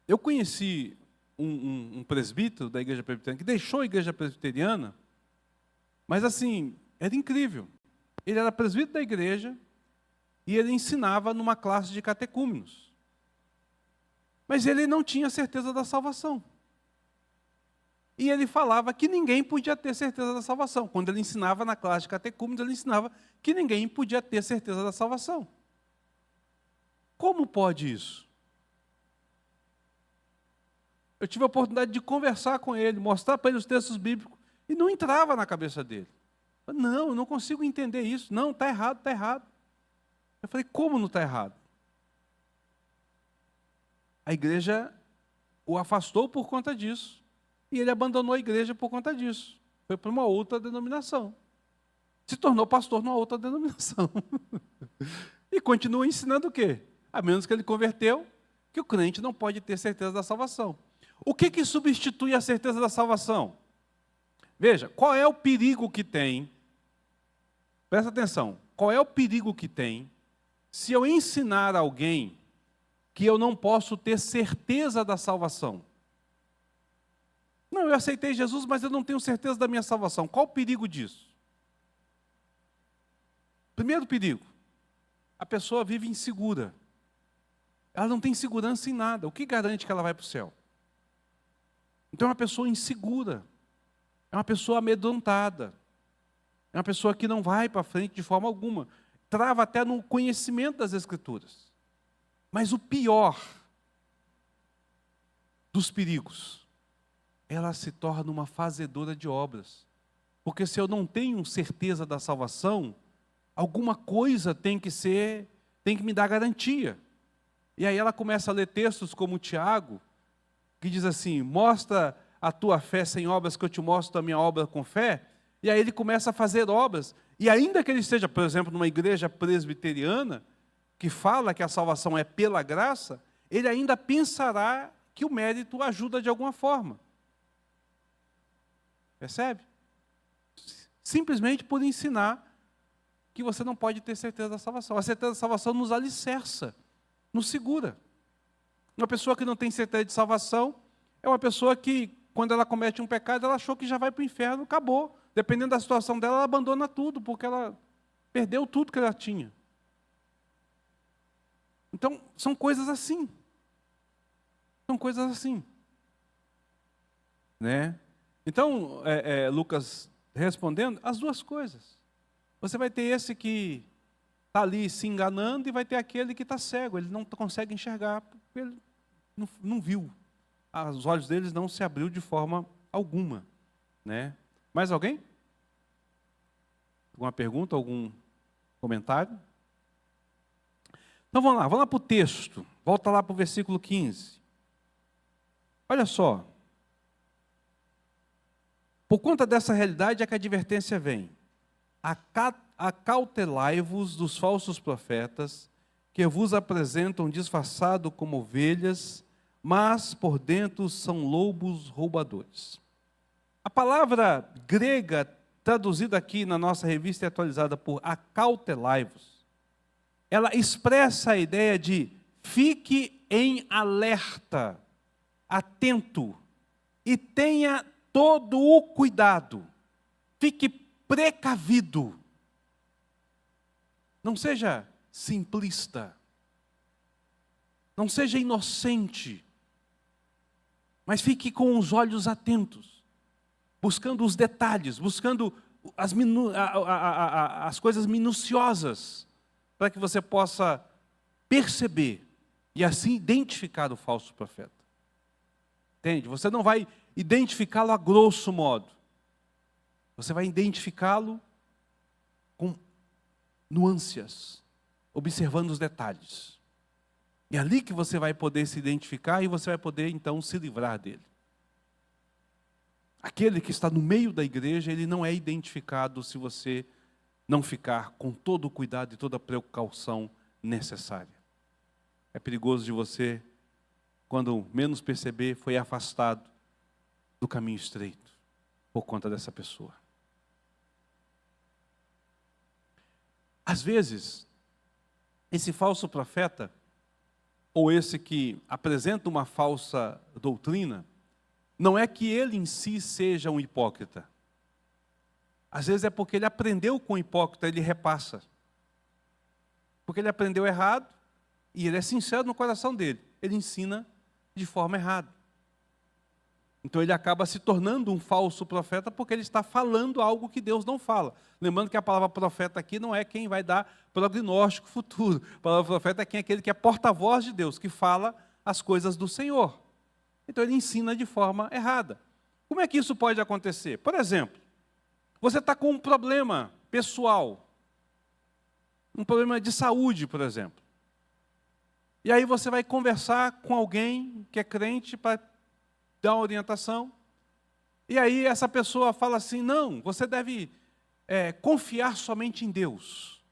Eu conheci um presbítero da igreja presbiteriana que deixou a igreja presbiteriana, mas assim, era incrível. Ele era presbítero da igreja e ele ensinava numa classe de catecúmenos. Mas ele não tinha certeza da salvação. E ele falava que ninguém podia ter certeza da salvação. Quando ele ensinava na classe de catecúmenos, ele ensinava que ninguém podia ter certeza da salvação. Como pode isso? Eu tive a oportunidade de conversar com ele, mostrar para ele os textos bíblicos, e não entrava na cabeça dele. Não, eu não consigo entender isso. Não, está errado, está errado. Eu falei, como não está errado? A igreja o afastou por conta disso. E ele abandonou a igreja por conta disso. Foi para uma outra denominação. Se tornou pastor numa outra denominação. E continua ensinando o quê? A menos que ele converteu, que o crente não pode ter certeza da salvação. O que substitui a certeza da salvação? Veja, qual é o perigo que tem? Presta atenção. qual é o perigo que tem se eu ensinar alguém que eu não posso ter certeza da salvação? Não, eu aceitei Jesus, mas eu não tenho certeza da minha salvação. Qual o perigo disso? Primeiro perigo, a pessoa vive insegura. Ela não tem segurança em nada. O que garante que ela vai para o céu? Então é uma pessoa insegura. É uma pessoa amedrontada. É uma pessoa que não vai para frente de forma alguma. Trava até no conhecimento das Escrituras. Mas o pior dos perigos, ela se torna uma fazedora de obras. Porque se eu não tenho certeza da salvação, alguma coisa tem que me dar garantia. E aí ela começa a ler textos como Tiago, que diz assim: mostra a tua fé sem obras, que eu te mostro a minha obra com fé. E aí ele começa a fazer obras. E ainda que ele esteja, por exemplo, numa igreja presbiteriana, que fala que a salvação é pela graça, ele ainda pensará que o mérito ajuda de alguma forma. Percebe? Simplesmente por ensinar que você não pode ter certeza da salvação. A certeza da salvação nos alicerça, nos segura. Uma pessoa que não tem certeza de salvação é uma pessoa que, quando ela comete um pecado, ela achou que já vai para o inferno, acabou. Dependendo da situação dela, ela abandona tudo, porque ela perdeu tudo que ela tinha. Então, são coisas assim. São coisas assim. Né? Então, Lucas respondendo, as duas coisas. Você vai ter esse que está ali se enganando e vai ter aquele que está cego. Ele não consegue enxergar, porque ele não viu. Os olhos deles não se abriu de forma alguma. Né? Mais alguém? Alguma pergunta, algum comentário? Então vamos lá para o texto. Volta lá para o versículo 15. Olha só. Por conta dessa realidade é que a advertência vem. Acautelai-vos dos falsos profetas, que vos apresentam disfarçado como ovelhas, mas por dentro são lobos roubadores. A palavra grega, traduzida aqui na nossa revista e atualizada por acautelai-vos, ela expressa a ideia de fique em alerta, atento, e tenha todo o cuidado. Fique precavido. Não seja simplista. Não seja inocente. Mas fique com os olhos atentos, buscando os detalhes, buscando as coisas minuciosas, para que você possa perceber e assim identificar o falso profeta. Entende? Você não vai identificá-lo a grosso modo. Você vai identificá-lo com nuances, observando os detalhes. É ali que você vai poder se identificar e você vai poder, então, se livrar dele. Aquele que está no meio da igreja, ele não é identificado se você não ficar com todo o cuidado e toda a precaução necessária. É perigoso de você, quando menos perceber, foi afastado do caminho estreito, por conta dessa pessoa. Às vezes, esse falso profeta, ou esse que apresenta uma falsa doutrina, não é que ele em si seja um hipócrita. Às vezes é porque ele aprendeu com o hipócrita, ele repassa. Porque ele aprendeu errado, e ele é sincero no coração dele. Ele ensina de forma errada. Então ele acaba se tornando um falso profeta, porque ele está falando algo que Deus não fala. Lembrando que a palavra profeta aqui não é quem vai dar prognóstico futuro. A palavra profeta é aquele que é porta-voz de Deus, que fala as coisas do Senhor. Então ele ensina de forma errada. Como é que isso pode acontecer? Por exemplo, você está com um problema pessoal, um problema de saúde, por exemplo. E aí você vai conversar com alguém que é crente para dar uma orientação. E aí essa pessoa fala assim, não, você deve confiar somente em Deus.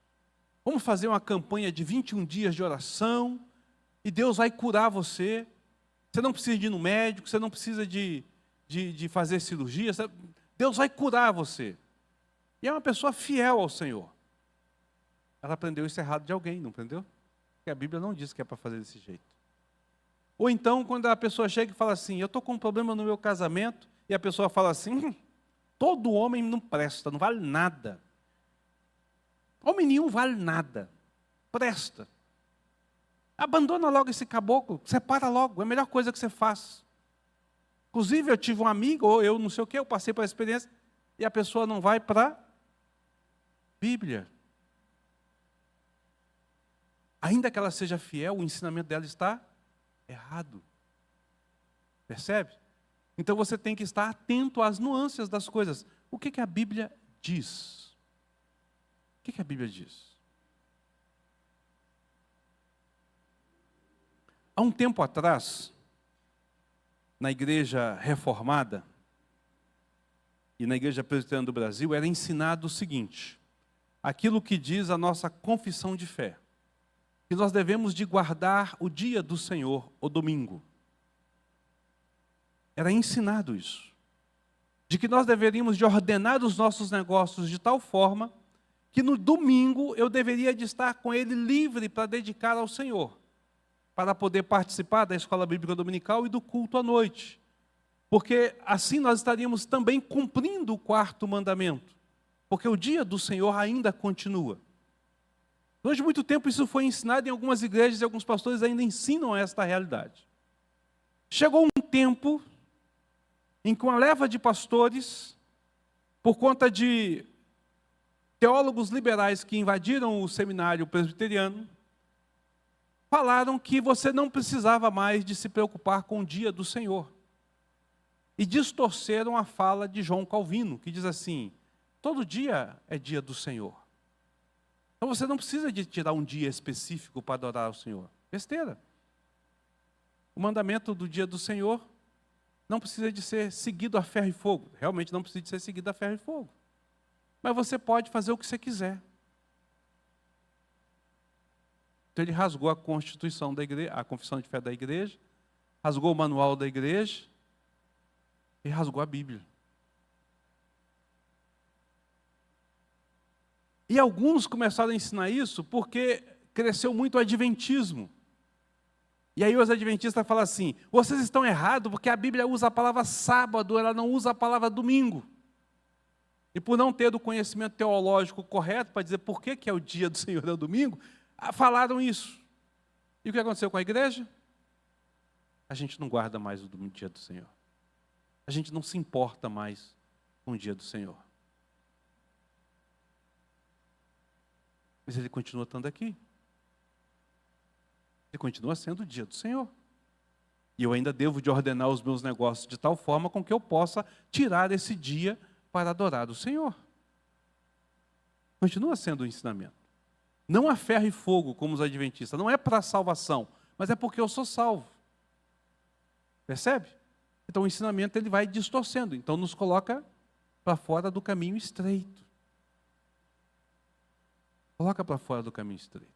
Vamos fazer uma campanha de 21 dias de oração, e Deus vai curar você. Você não precisa de ir no médico, você não precisa de fazer cirurgia, Deus vai curar você. E é uma pessoa fiel ao Senhor. Ela aprendeu isso errado de alguém, não aprendeu? Porque a Bíblia não diz que é para fazer desse jeito. Ou então, quando a pessoa chega e fala assim, eu estou com um problema no meu casamento, e a pessoa fala assim, todo homem não presta, não vale nada. Homem nenhum vale nada. Presta. Abandona logo esse caboclo, separa logo, é a melhor coisa que você faz. Inclusive, eu tive um amigo, ou eu não sei o quê, eu passei por essa experiência, e a pessoa não vai para a Bíblia. Ainda que ela seja fiel, o ensinamento dela está errado. Percebe? Então você tem que estar atento às nuances das coisas. O que a Bíblia diz? O que a Bíblia diz? Há um tempo atrás, na igreja reformada e na igreja presbiteriana do Brasil, era ensinado o seguinte, aquilo que diz a nossa confissão de fé, que nós devemos de guardar o dia do Senhor, o domingo. Era ensinado isso. De que nós deveríamos de ordenar os nossos negócios de tal forma que no domingo eu deveria de estar com ele livre para dedicar ao Senhor, para poder participar da escola bíblica dominical e do culto à noite. Porque assim nós estaríamos também cumprindo o quarto mandamento. Porque o dia do Senhor ainda continua. Durante muito tempo isso foi ensinado em algumas igrejas e alguns pastores ainda ensinam esta realidade. Chegou um tempo em que uma leva de pastores, por conta de teólogos liberais que invadiram o seminário presbiteriano, falaram que você não precisava mais de se preocupar com o dia do Senhor. E distorceram a fala de João Calvino, que diz assim, todo dia é dia do Senhor. Então você não precisa de tirar um dia específico para adorar o Senhor. Besteira. O mandamento do dia do Senhor não precisa de ser seguido a ferro e fogo. Realmente não precisa de ser seguido a ferro e fogo. Mas você pode fazer o que você quiser. Então ele rasgou a Constituição da igreja, a confissão de fé da igreja, rasgou o manual da igreja e rasgou a Bíblia. E alguns começaram a ensinar isso porque cresceu muito o adventismo. E aí os adventistas falam assim, vocês estão errados porque a Bíblia usa a palavra sábado, ela não usa a palavra domingo. E por não ter o conhecimento teológico correto para dizer por que é o dia do Senhor é o domingo, falaram isso. E o que aconteceu com a igreja? A gente não guarda mais o dia do Senhor. A gente não se importa mais com o dia do Senhor. Mas ele continua estando aqui. Ele continua sendo o dia do Senhor. E eu ainda devo de ordenar os meus negócios de tal forma com que eu possa tirar esse dia para adorar o Senhor. Continua sendo o ensinamento. Não a ferro e fogo, como os adventistas. Não é para a salvação, mas é porque eu sou salvo. Percebe? Então o ensinamento ele vai distorcendo. Então nos coloca para fora do caminho estreito. Coloca para fora do caminho estreito.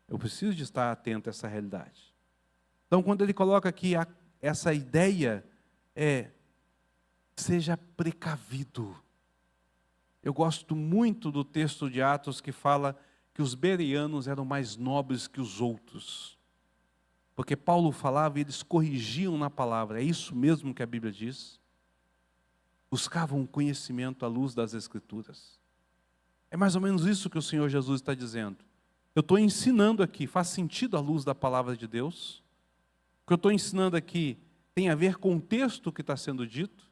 Eu preciso de estar atento a essa realidade. Então, quando ele coloca aqui essa ideia, seja precavido. Eu gosto muito do texto de Atos que fala que os bereanos eram mais nobres que os outros. Porque Paulo falava e eles corrigiam na palavra. É isso mesmo que a Bíblia diz? Buscavam conhecimento à luz das Escrituras. É mais ou menos isso que o Senhor Jesus está dizendo. Eu estou ensinando aqui, faz sentido à luz da palavra de Deus? O que eu estou ensinando aqui tem a ver com o texto que está sendo dito?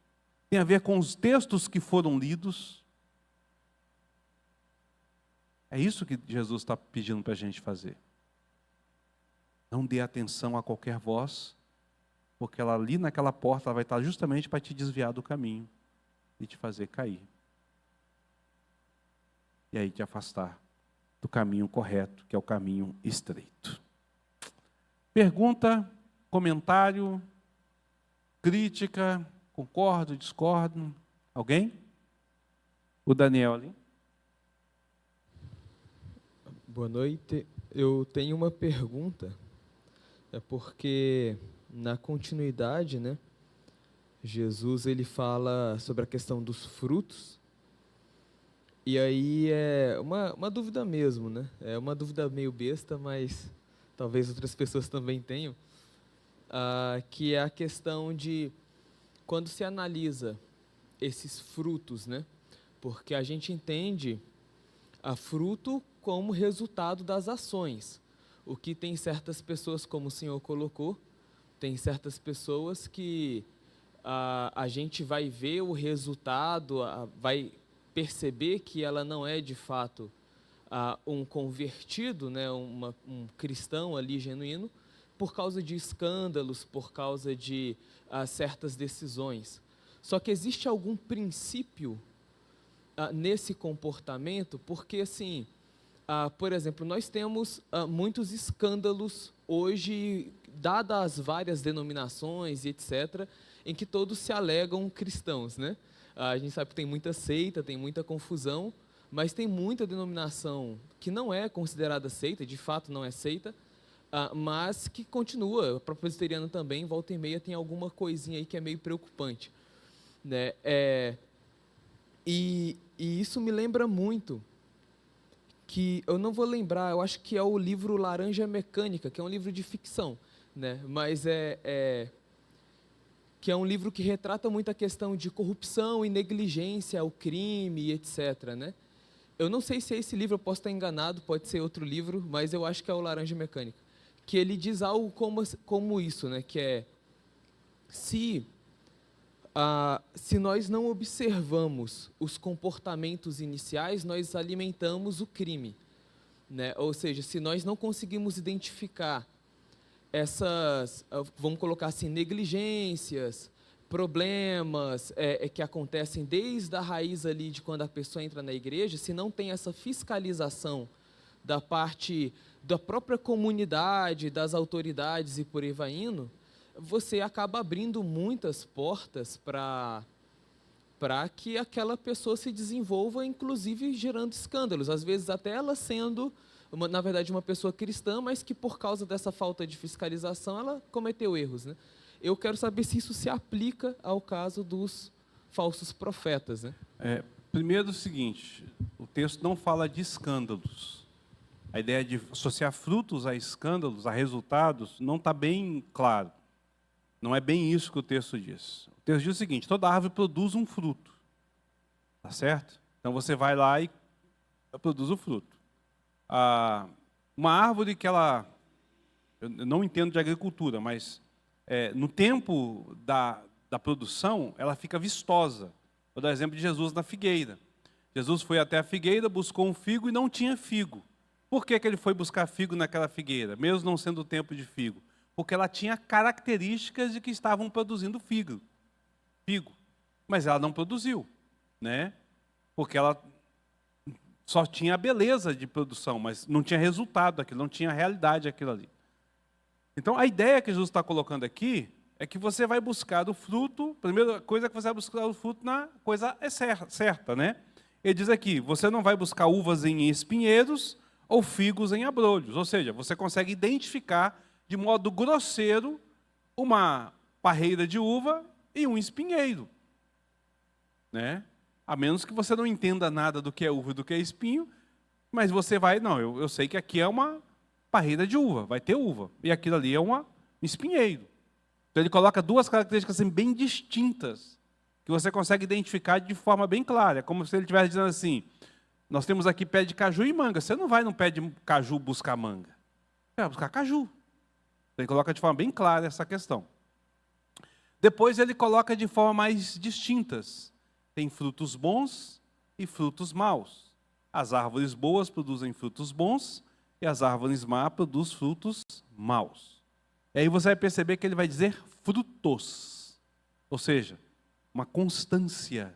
Tem a ver com os textos que foram lidos? É isso que Jesus está pedindo para a gente fazer. Não dê atenção a qualquer voz, porque ela ali naquela porta ela vai estar justamente para te desviar do caminho e te fazer cair. E aí te afastar do caminho correto, que é o caminho estreito. Pergunta, comentário, crítica, concordo, discordo? Alguém? O Daniel ali. Boa noite. Eu tenho uma pergunta. É porque na continuidade, né, Jesus ele fala sobre a questão dos frutos. E aí é uma dúvida mesmo, né? É uma dúvida meio besta, mas talvez outras pessoas também tenham, que é a questão de quando se analisa esses frutos, né? Porque a gente entende a fruto como resultado das ações. O que tem certas pessoas, como o senhor colocou, tem certas pessoas que a gente vai ver o resultado, vai perceber que ela não é de fato um convertido, né, um cristão ali genuíno, por causa de escândalos, por causa de certas decisões. Só que existe algum princípio nesse comportamento, porque assim, por exemplo, nós temos muitos escândalos hoje, dadas as várias denominações e etc., em que todos se alegam cristãos, né? A gente sabe que tem muita seita, tem muita confusão, mas tem muita denominação que não é considerada seita, de fato não é seita, mas que continua. O próprio presbiteriano também, volta e meia, tem alguma coisinha aí que é meio preocupante, né? E isso me lembra muito, que eu não vou lembrar, eu acho que é o livro Laranja Mecânica, que é um livro de ficção, né? Mas que é um livro que retrata muito a questão de corrupção e negligência, o crime, etc., né? Eu não sei se é esse livro, eu posso estar enganado, pode ser outro livro, mas eu acho que é o Laranja Mecânica, que ele diz algo como isso, né? Que é, se nós não observamos os comportamentos iniciais, nós alimentamos o crime, né? Ou seja, se nós não conseguimos identificar essas, vamos colocar assim, negligências, problemas que acontecem desde a raiz ali de quando a pessoa entra na igreja, se não tem essa fiscalização da parte da própria comunidade, das autoridades e por aí vai indo, você acaba abrindo muitas portas para que aquela pessoa se desenvolva, inclusive gerando escândalos, às vezes até ela sendo na verdade, uma pessoa cristã, mas que por causa dessa falta de fiscalização, ela cometeu erros, né? Eu quero saber se isso se aplica ao caso dos falsos profetas, né? Primeiro o seguinte, o texto não fala de escândalos. A ideia de associar frutos a escândalos, a resultados, não está bem claro. Não é bem isso que o texto diz. O texto diz o seguinte, toda árvore produz um fruto. Tá certo? Então você vai lá e produz o fruto. Uma árvore que ela... Eu não entendo de agricultura, mas no tempo da produção, ela fica vistosa. Vou dar o exemplo de Jesus na figueira. Jesus foi até a figueira, buscou um figo e não tinha figo. Por que ele foi buscar figo naquela figueira, mesmo não sendo o tempo de figo? Porque ela tinha características de que estavam produzindo figo. Mas ela não produziu, né? Porque ela só tinha a beleza de produção, mas não tinha resultado daquilo, não tinha realidade aquilo ali. Então, a ideia que Jesus está colocando aqui é que você vai buscar o fruto, a primeira coisa é que você vai buscar o fruto na coisa certa, né? Ele diz aqui, você não vai buscar uvas em espinheiros ou figos em abrolhos, ou seja, você consegue identificar de modo grosseiro uma parreira de uva e um espinheiro, né? A menos que você não entenda nada do que é uva e do que é espinho, mas você vai, não, eu sei que aqui é uma parreira de uva, vai ter uva, e aquilo ali é um espinheiro. Então ele coloca duas características assim, bem distintas, que você consegue identificar de forma bem clara, como se ele estivesse dizendo assim, nós temos aqui pé de caju e manga, você não vai no pé de caju buscar manga, você vai buscar caju. Então ele coloca de forma bem clara essa questão. Depois ele coloca de forma mais distintas, tem frutos bons e frutos maus. As árvores boas produzem frutos bons e as árvores más produzem frutos maus. E aí você vai perceber que ele vai dizer frutos, ou seja, uma constância.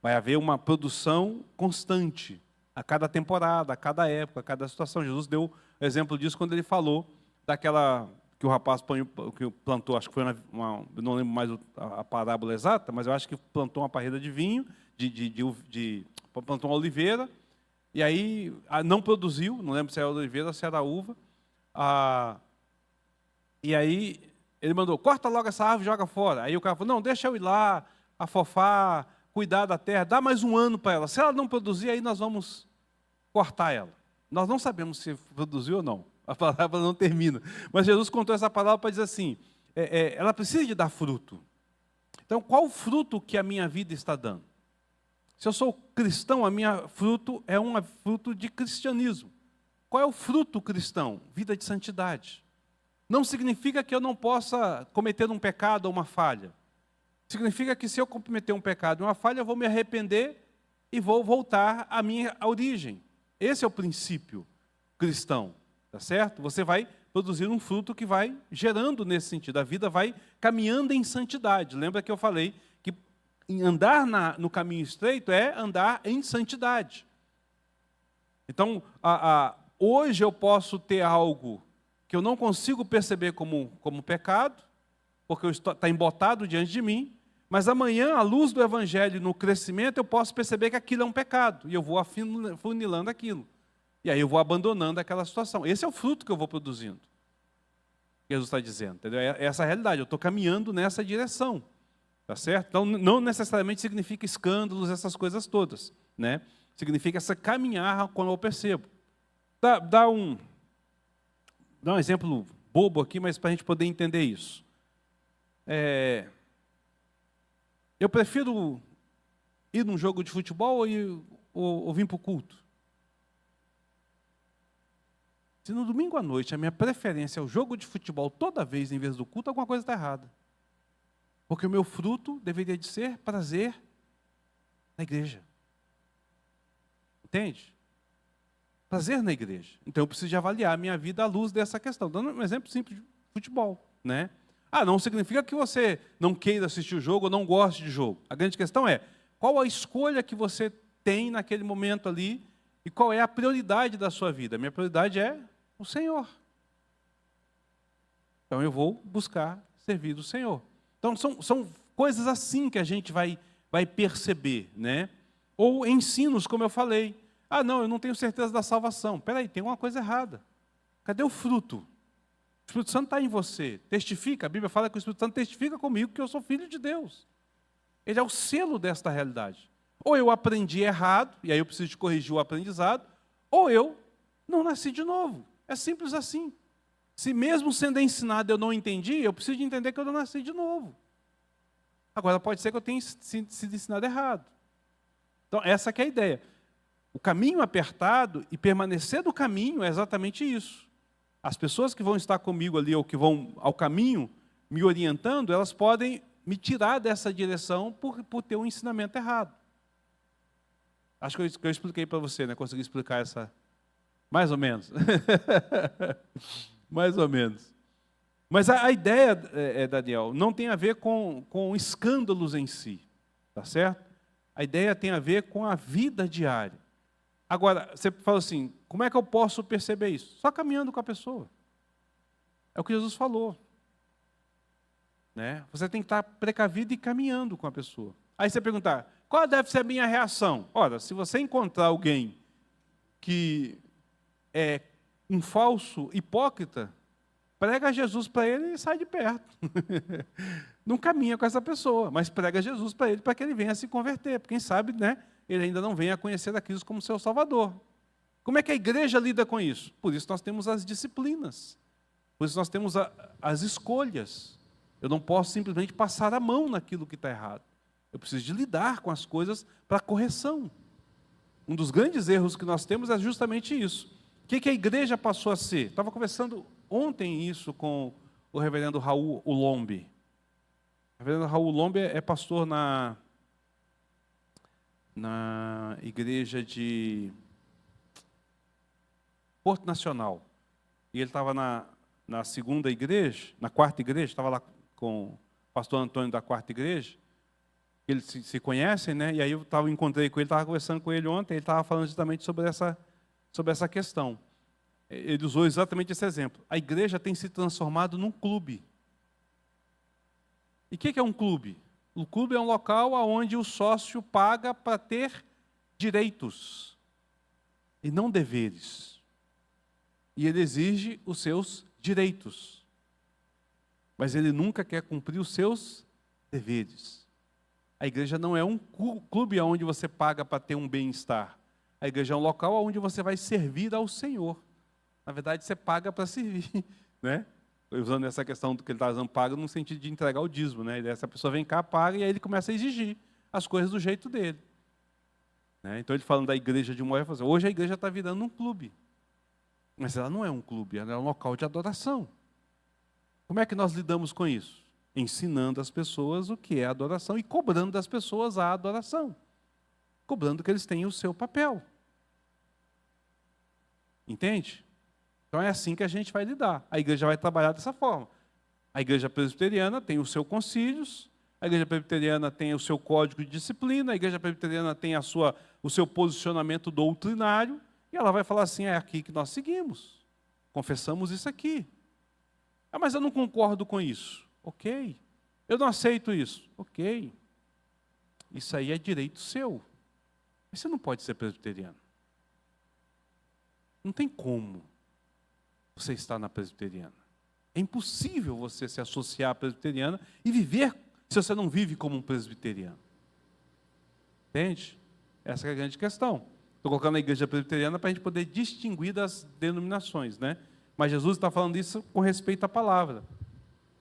Vai haver uma produção constante a cada temporada, a cada época, a cada situação. Jesus deu exemplo disso quando ele falou daquela que o rapaz que plantou, acho que foi eu não lembro mais a parábola exata, mas eu acho que plantou uma parreira de vinho, plantou uma oliveira, e aí não produziu, não lembro se era oliveira ou se era uva, e aí ele mandou, corta logo essa árvore e joga fora. Aí o cara falou, não, deixa eu ir lá, afofar, cuidar da terra, dá mais um ano para ela. Se ela não produzir, aí nós vamos cortar ela. Nós não sabemos se produziu ou não. A palavra não termina. Mas Jesus contou essa palavra para dizer assim, ela precisa de dar fruto. Então, qual o fruto que a minha vida está dando? Se eu sou cristão, a minha fruto é um fruto de cristianismo. Qual é o fruto cristão? Vida de santidade. Não significa que eu não possa cometer um pecado ou uma falha. Significa que se eu cometer um pecado ou uma falha, eu vou me arrepender e vou voltar à minha origem. Esse é o princípio cristão, tá certo? Você vai produzir um fruto que vai gerando nesse sentido. A vida vai caminhando em santidade. Lembra que eu falei que andar no caminho estreito é andar em santidade. Então, hoje eu posso ter algo que eu não consigo perceber como pecado, porque está embotado diante de mim, mas amanhã, à luz do Evangelho, no crescimento, eu posso perceber que aquilo é um pecado, e eu vou afunilando aquilo. E aí eu vou abandonando aquela situação. Esse é o fruto que eu vou produzindo. Jesus está dizendo, entendeu? É essa a realidade, eu estou caminhando nessa direção, tá certo? Então, não necessariamente significa escândalos, essas coisas todas, né? Significa essa caminhar quando eu percebo. Dá um exemplo bobo aqui, mas para a gente poder entender isso. Eu prefiro ir num jogo de futebol ou vir para o culto? Se no domingo à noite a minha preferência é o jogo de futebol toda vez em vez do culto, alguma coisa está errada. Porque o meu fruto deveria de ser prazer na igreja. Entende? Prazer na igreja. Então eu preciso de avaliar a minha vida à luz dessa questão. Dando um exemplo simples de futebol, né? Não significa que você não queira assistir o jogo ou não goste de jogo. A grande questão é, qual a escolha que você tem naquele momento ali e qual é a prioridade da sua vida? A minha prioridade é o Senhor. Então eu vou buscar servir o Senhor. Então são coisas assim que a gente vai perceber, né? Ou ensinos, como eu falei. Não, eu não tenho certeza da salvação. Espera aí, tem uma coisa errada. Cadê o fruto? O Espírito Santo está em você. Testifica, a Bíblia fala que o Espírito Santo testifica comigo que eu sou filho de Deus. Ele é o selo desta realidade. Ou eu aprendi errado, e aí eu preciso de corrigir o aprendizado, ou eu não nasci de novo. É simples assim. Se mesmo sendo ensinado eu não entendi, eu preciso de entender que eu não nasci de novo. Agora pode ser que eu tenha sido ensinado errado. Então essa que é a ideia. O caminho apertado e permanecer no caminho é exatamente isso. As pessoas que vão estar comigo ali, ou que vão ao caminho, me orientando, elas podem me tirar dessa direção por ter um ensinamento errado. Acho que eu expliquei para você, né? Consegui explicar essa... Mais ou menos. Mais ou menos. Mas a ideia, Daniel, não tem a ver com escândalos em si. Tá certo? A ideia tem a ver com a vida diária. Agora, você fala assim, como é que eu posso perceber isso? Só caminhando com a pessoa. É o que Jesus falou. Né? Você tem que estar precavido e caminhando com a pessoa. Aí você perguntar, qual deve ser a minha reação? Ora, se você encontrar alguém que é um falso hipócrita, prega Jesus para ele e sai de perto. Não caminha com essa pessoa, mas prega Jesus para ele para que ele venha a se converter. Porque quem sabe, né, ele ainda não venha a conhecer a Cristo como seu Salvador. Como é que a igreja lida com isso? Por isso nós temos as disciplinas. Por isso nós temos as escolhas. Eu não posso simplesmente passar a mão naquilo que está errado. Eu preciso de lidar com as coisas para correção. Um dos grandes erros que nós temos é justamente isso. O que a igreja passou a ser? Estava conversando ontem isso com o reverendo Raul Ulombe. O reverendo Raul Ulombe é pastor na igreja de Porto Nacional. E ele estava na segunda igreja, na quarta igreja, estava lá com o pastor Antônio da quarta igreja. Eles se conhecem, né? E aí eu encontrei com ele, estava conversando com ele ontem, ele estava falando justamente sobre essa questão. Ele usou exatamente esse exemplo. A igreja tem se transformado num clube. E o que é um clube? O clube é um local onde o sócio paga para ter direitos e não deveres. E ele exige os seus direitos. Mas ele nunca quer cumprir os seus deveres. A igreja não é um clube onde você paga para ter um bem-estar. A igreja é um local onde você vai servir ao Senhor. Na verdade, você paga para servir, né? Usando essa questão do que ele está usando, paga no sentido de entregar o dízimo, né? Essa pessoa vem cá, paga, e aí ele começa a exigir as coisas do jeito dele. Né? Então, ele falando da igreja de Moé, assim, hoje a igreja está virando um clube. Mas ela não é um clube, ela é um local de adoração. Como é que nós lidamos com isso? Ensinando as pessoas o que é adoração e cobrando das pessoas a adoração. Cobrando que eles tenham o seu papel. Entende? Então é assim que a gente vai lidar. A igreja vai trabalhar dessa forma. A igreja presbiteriana tem os seus concílios, a igreja presbiteriana tem o seu código de disciplina, a igreja presbiteriana tem o seu posicionamento doutrinário, e ela vai falar assim, é aqui que nós seguimos. Confessamos isso aqui. Ah, mas eu não concordo com isso. Ok. Eu não aceito isso. Ok. Isso aí é direito seu. Mas você não pode ser presbiteriano. Não tem como você estar na presbiteriana. É impossível você se associar à presbiteriana e viver se você não vive como um presbiteriano. Entende? Essa é a grande questão. Estou colocando a igreja presbiteriana para a gente poder distinguir das denominações, né? Mas Jesus está falando isso com respeito à palavra.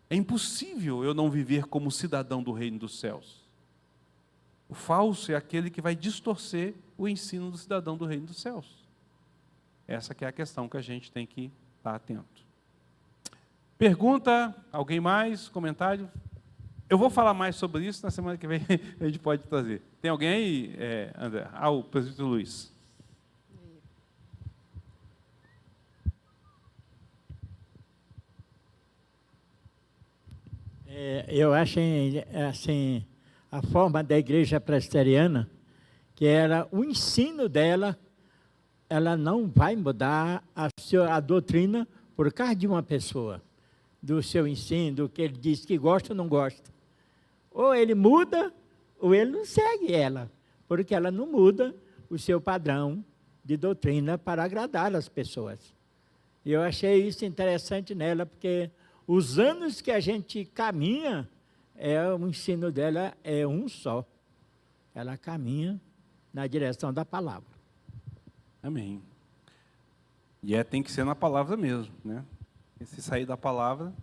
É impossível eu não viver como cidadão do reino dos céus. O falso é aquele que vai distorcer o ensino do cidadão do reino dos céus. Essa que é a questão que a gente tem que estar atento. Pergunta, alguém mais? Comentário? Eu vou falar mais sobre isso na semana que vem, a gente pode trazer. Tem alguém aí, André? O presbítero Luiz. Eu acho, assim, a forma da igreja presbiteriana, que era o ensino dela, ela não vai mudar a doutrina por causa de uma pessoa, do seu ensino, do que ele diz que gosta ou não gosta. Ou ele muda, ou ele não segue ela, porque ela não muda o seu padrão de doutrina para agradar as pessoas. E eu achei isso interessante nela, porque os anos que a gente caminha, o ensino dela é um só. Ela caminha na direção da palavra. Amém. E tem que ser na palavra mesmo, né? E se sair da palavra,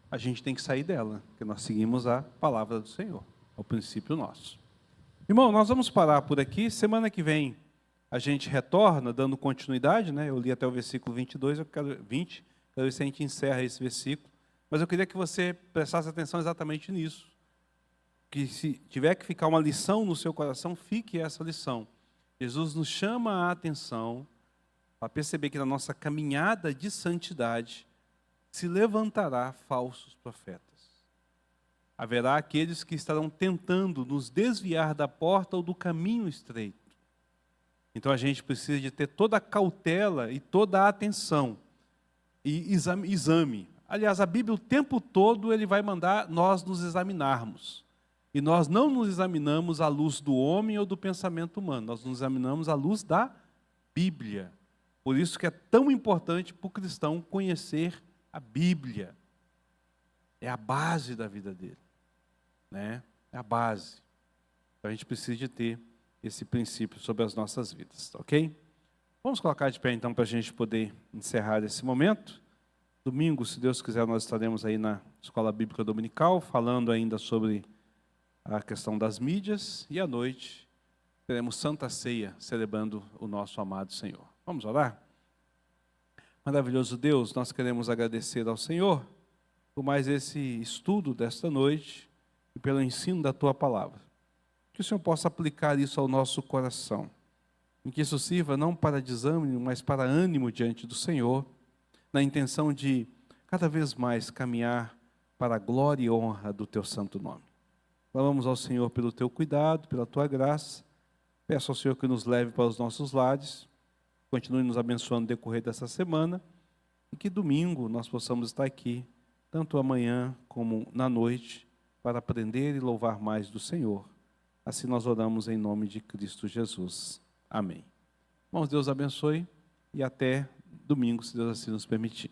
a gente tem que sair dela, porque nós seguimos a palavra do Senhor, ao princípio nosso. Irmão, nós vamos parar por aqui. Semana que vem a gente retorna, dando continuidade, né? Eu li até o versículo 22, quero ver se a gente encerra esse versículo. Mas eu queria que você prestasse atenção exatamente nisso. Que se tiver que ficar uma lição no seu coração, fique essa lição. Jesus nos chama a atenção para perceber que na nossa caminhada de santidade se levantará falsos profetas. Haverá aqueles que estarão tentando nos desviar da porta ou do caminho estreito. Então a gente precisa de ter toda a cautela e toda a atenção e exame. Aliás, a Bíblia o tempo todo ele vai mandar nós nos examinarmos. E nós não nos examinamos à luz do homem ou do pensamento humano, nós nos examinamos à luz da Bíblia. Por isso que é tão importante para o cristão conhecer a Bíblia. É a base da vida dele, né? É a base. Então a gente precisa de ter esse princípio sobre as nossas vidas, ok? Vamos colocar de pé então para a gente poder encerrar esse momento. Domingo, se Deus quiser, nós estaremos aí na Escola Bíblica Dominical, falando ainda sobre a questão das mídias, e à noite teremos Santa Ceia, celebrando o nosso amado Senhor. Vamos orar? Maravilhoso Deus, nós queremos agradecer ao Senhor por mais esse estudo desta noite e pelo ensino da Tua Palavra. Que o Senhor possa aplicar isso ao nosso coração, e que isso sirva não para desânimo, mas para ânimo diante do Senhor, na intenção de cada vez mais caminhar para a glória e honra do Teu santo nome. Clamamos ao Senhor pelo Teu cuidado, pela Tua graça. Peço ao Senhor que nos leve para os nossos lares, continue nos abençoando no decorrer dessa semana, e que domingo nós possamos estar aqui, tanto amanhã como na noite, para aprender e louvar mais do Senhor. Assim nós oramos em nome de Cristo Jesus. Amém. Irmãos, Deus abençoe e até domingo, se Deus assim nos permitir.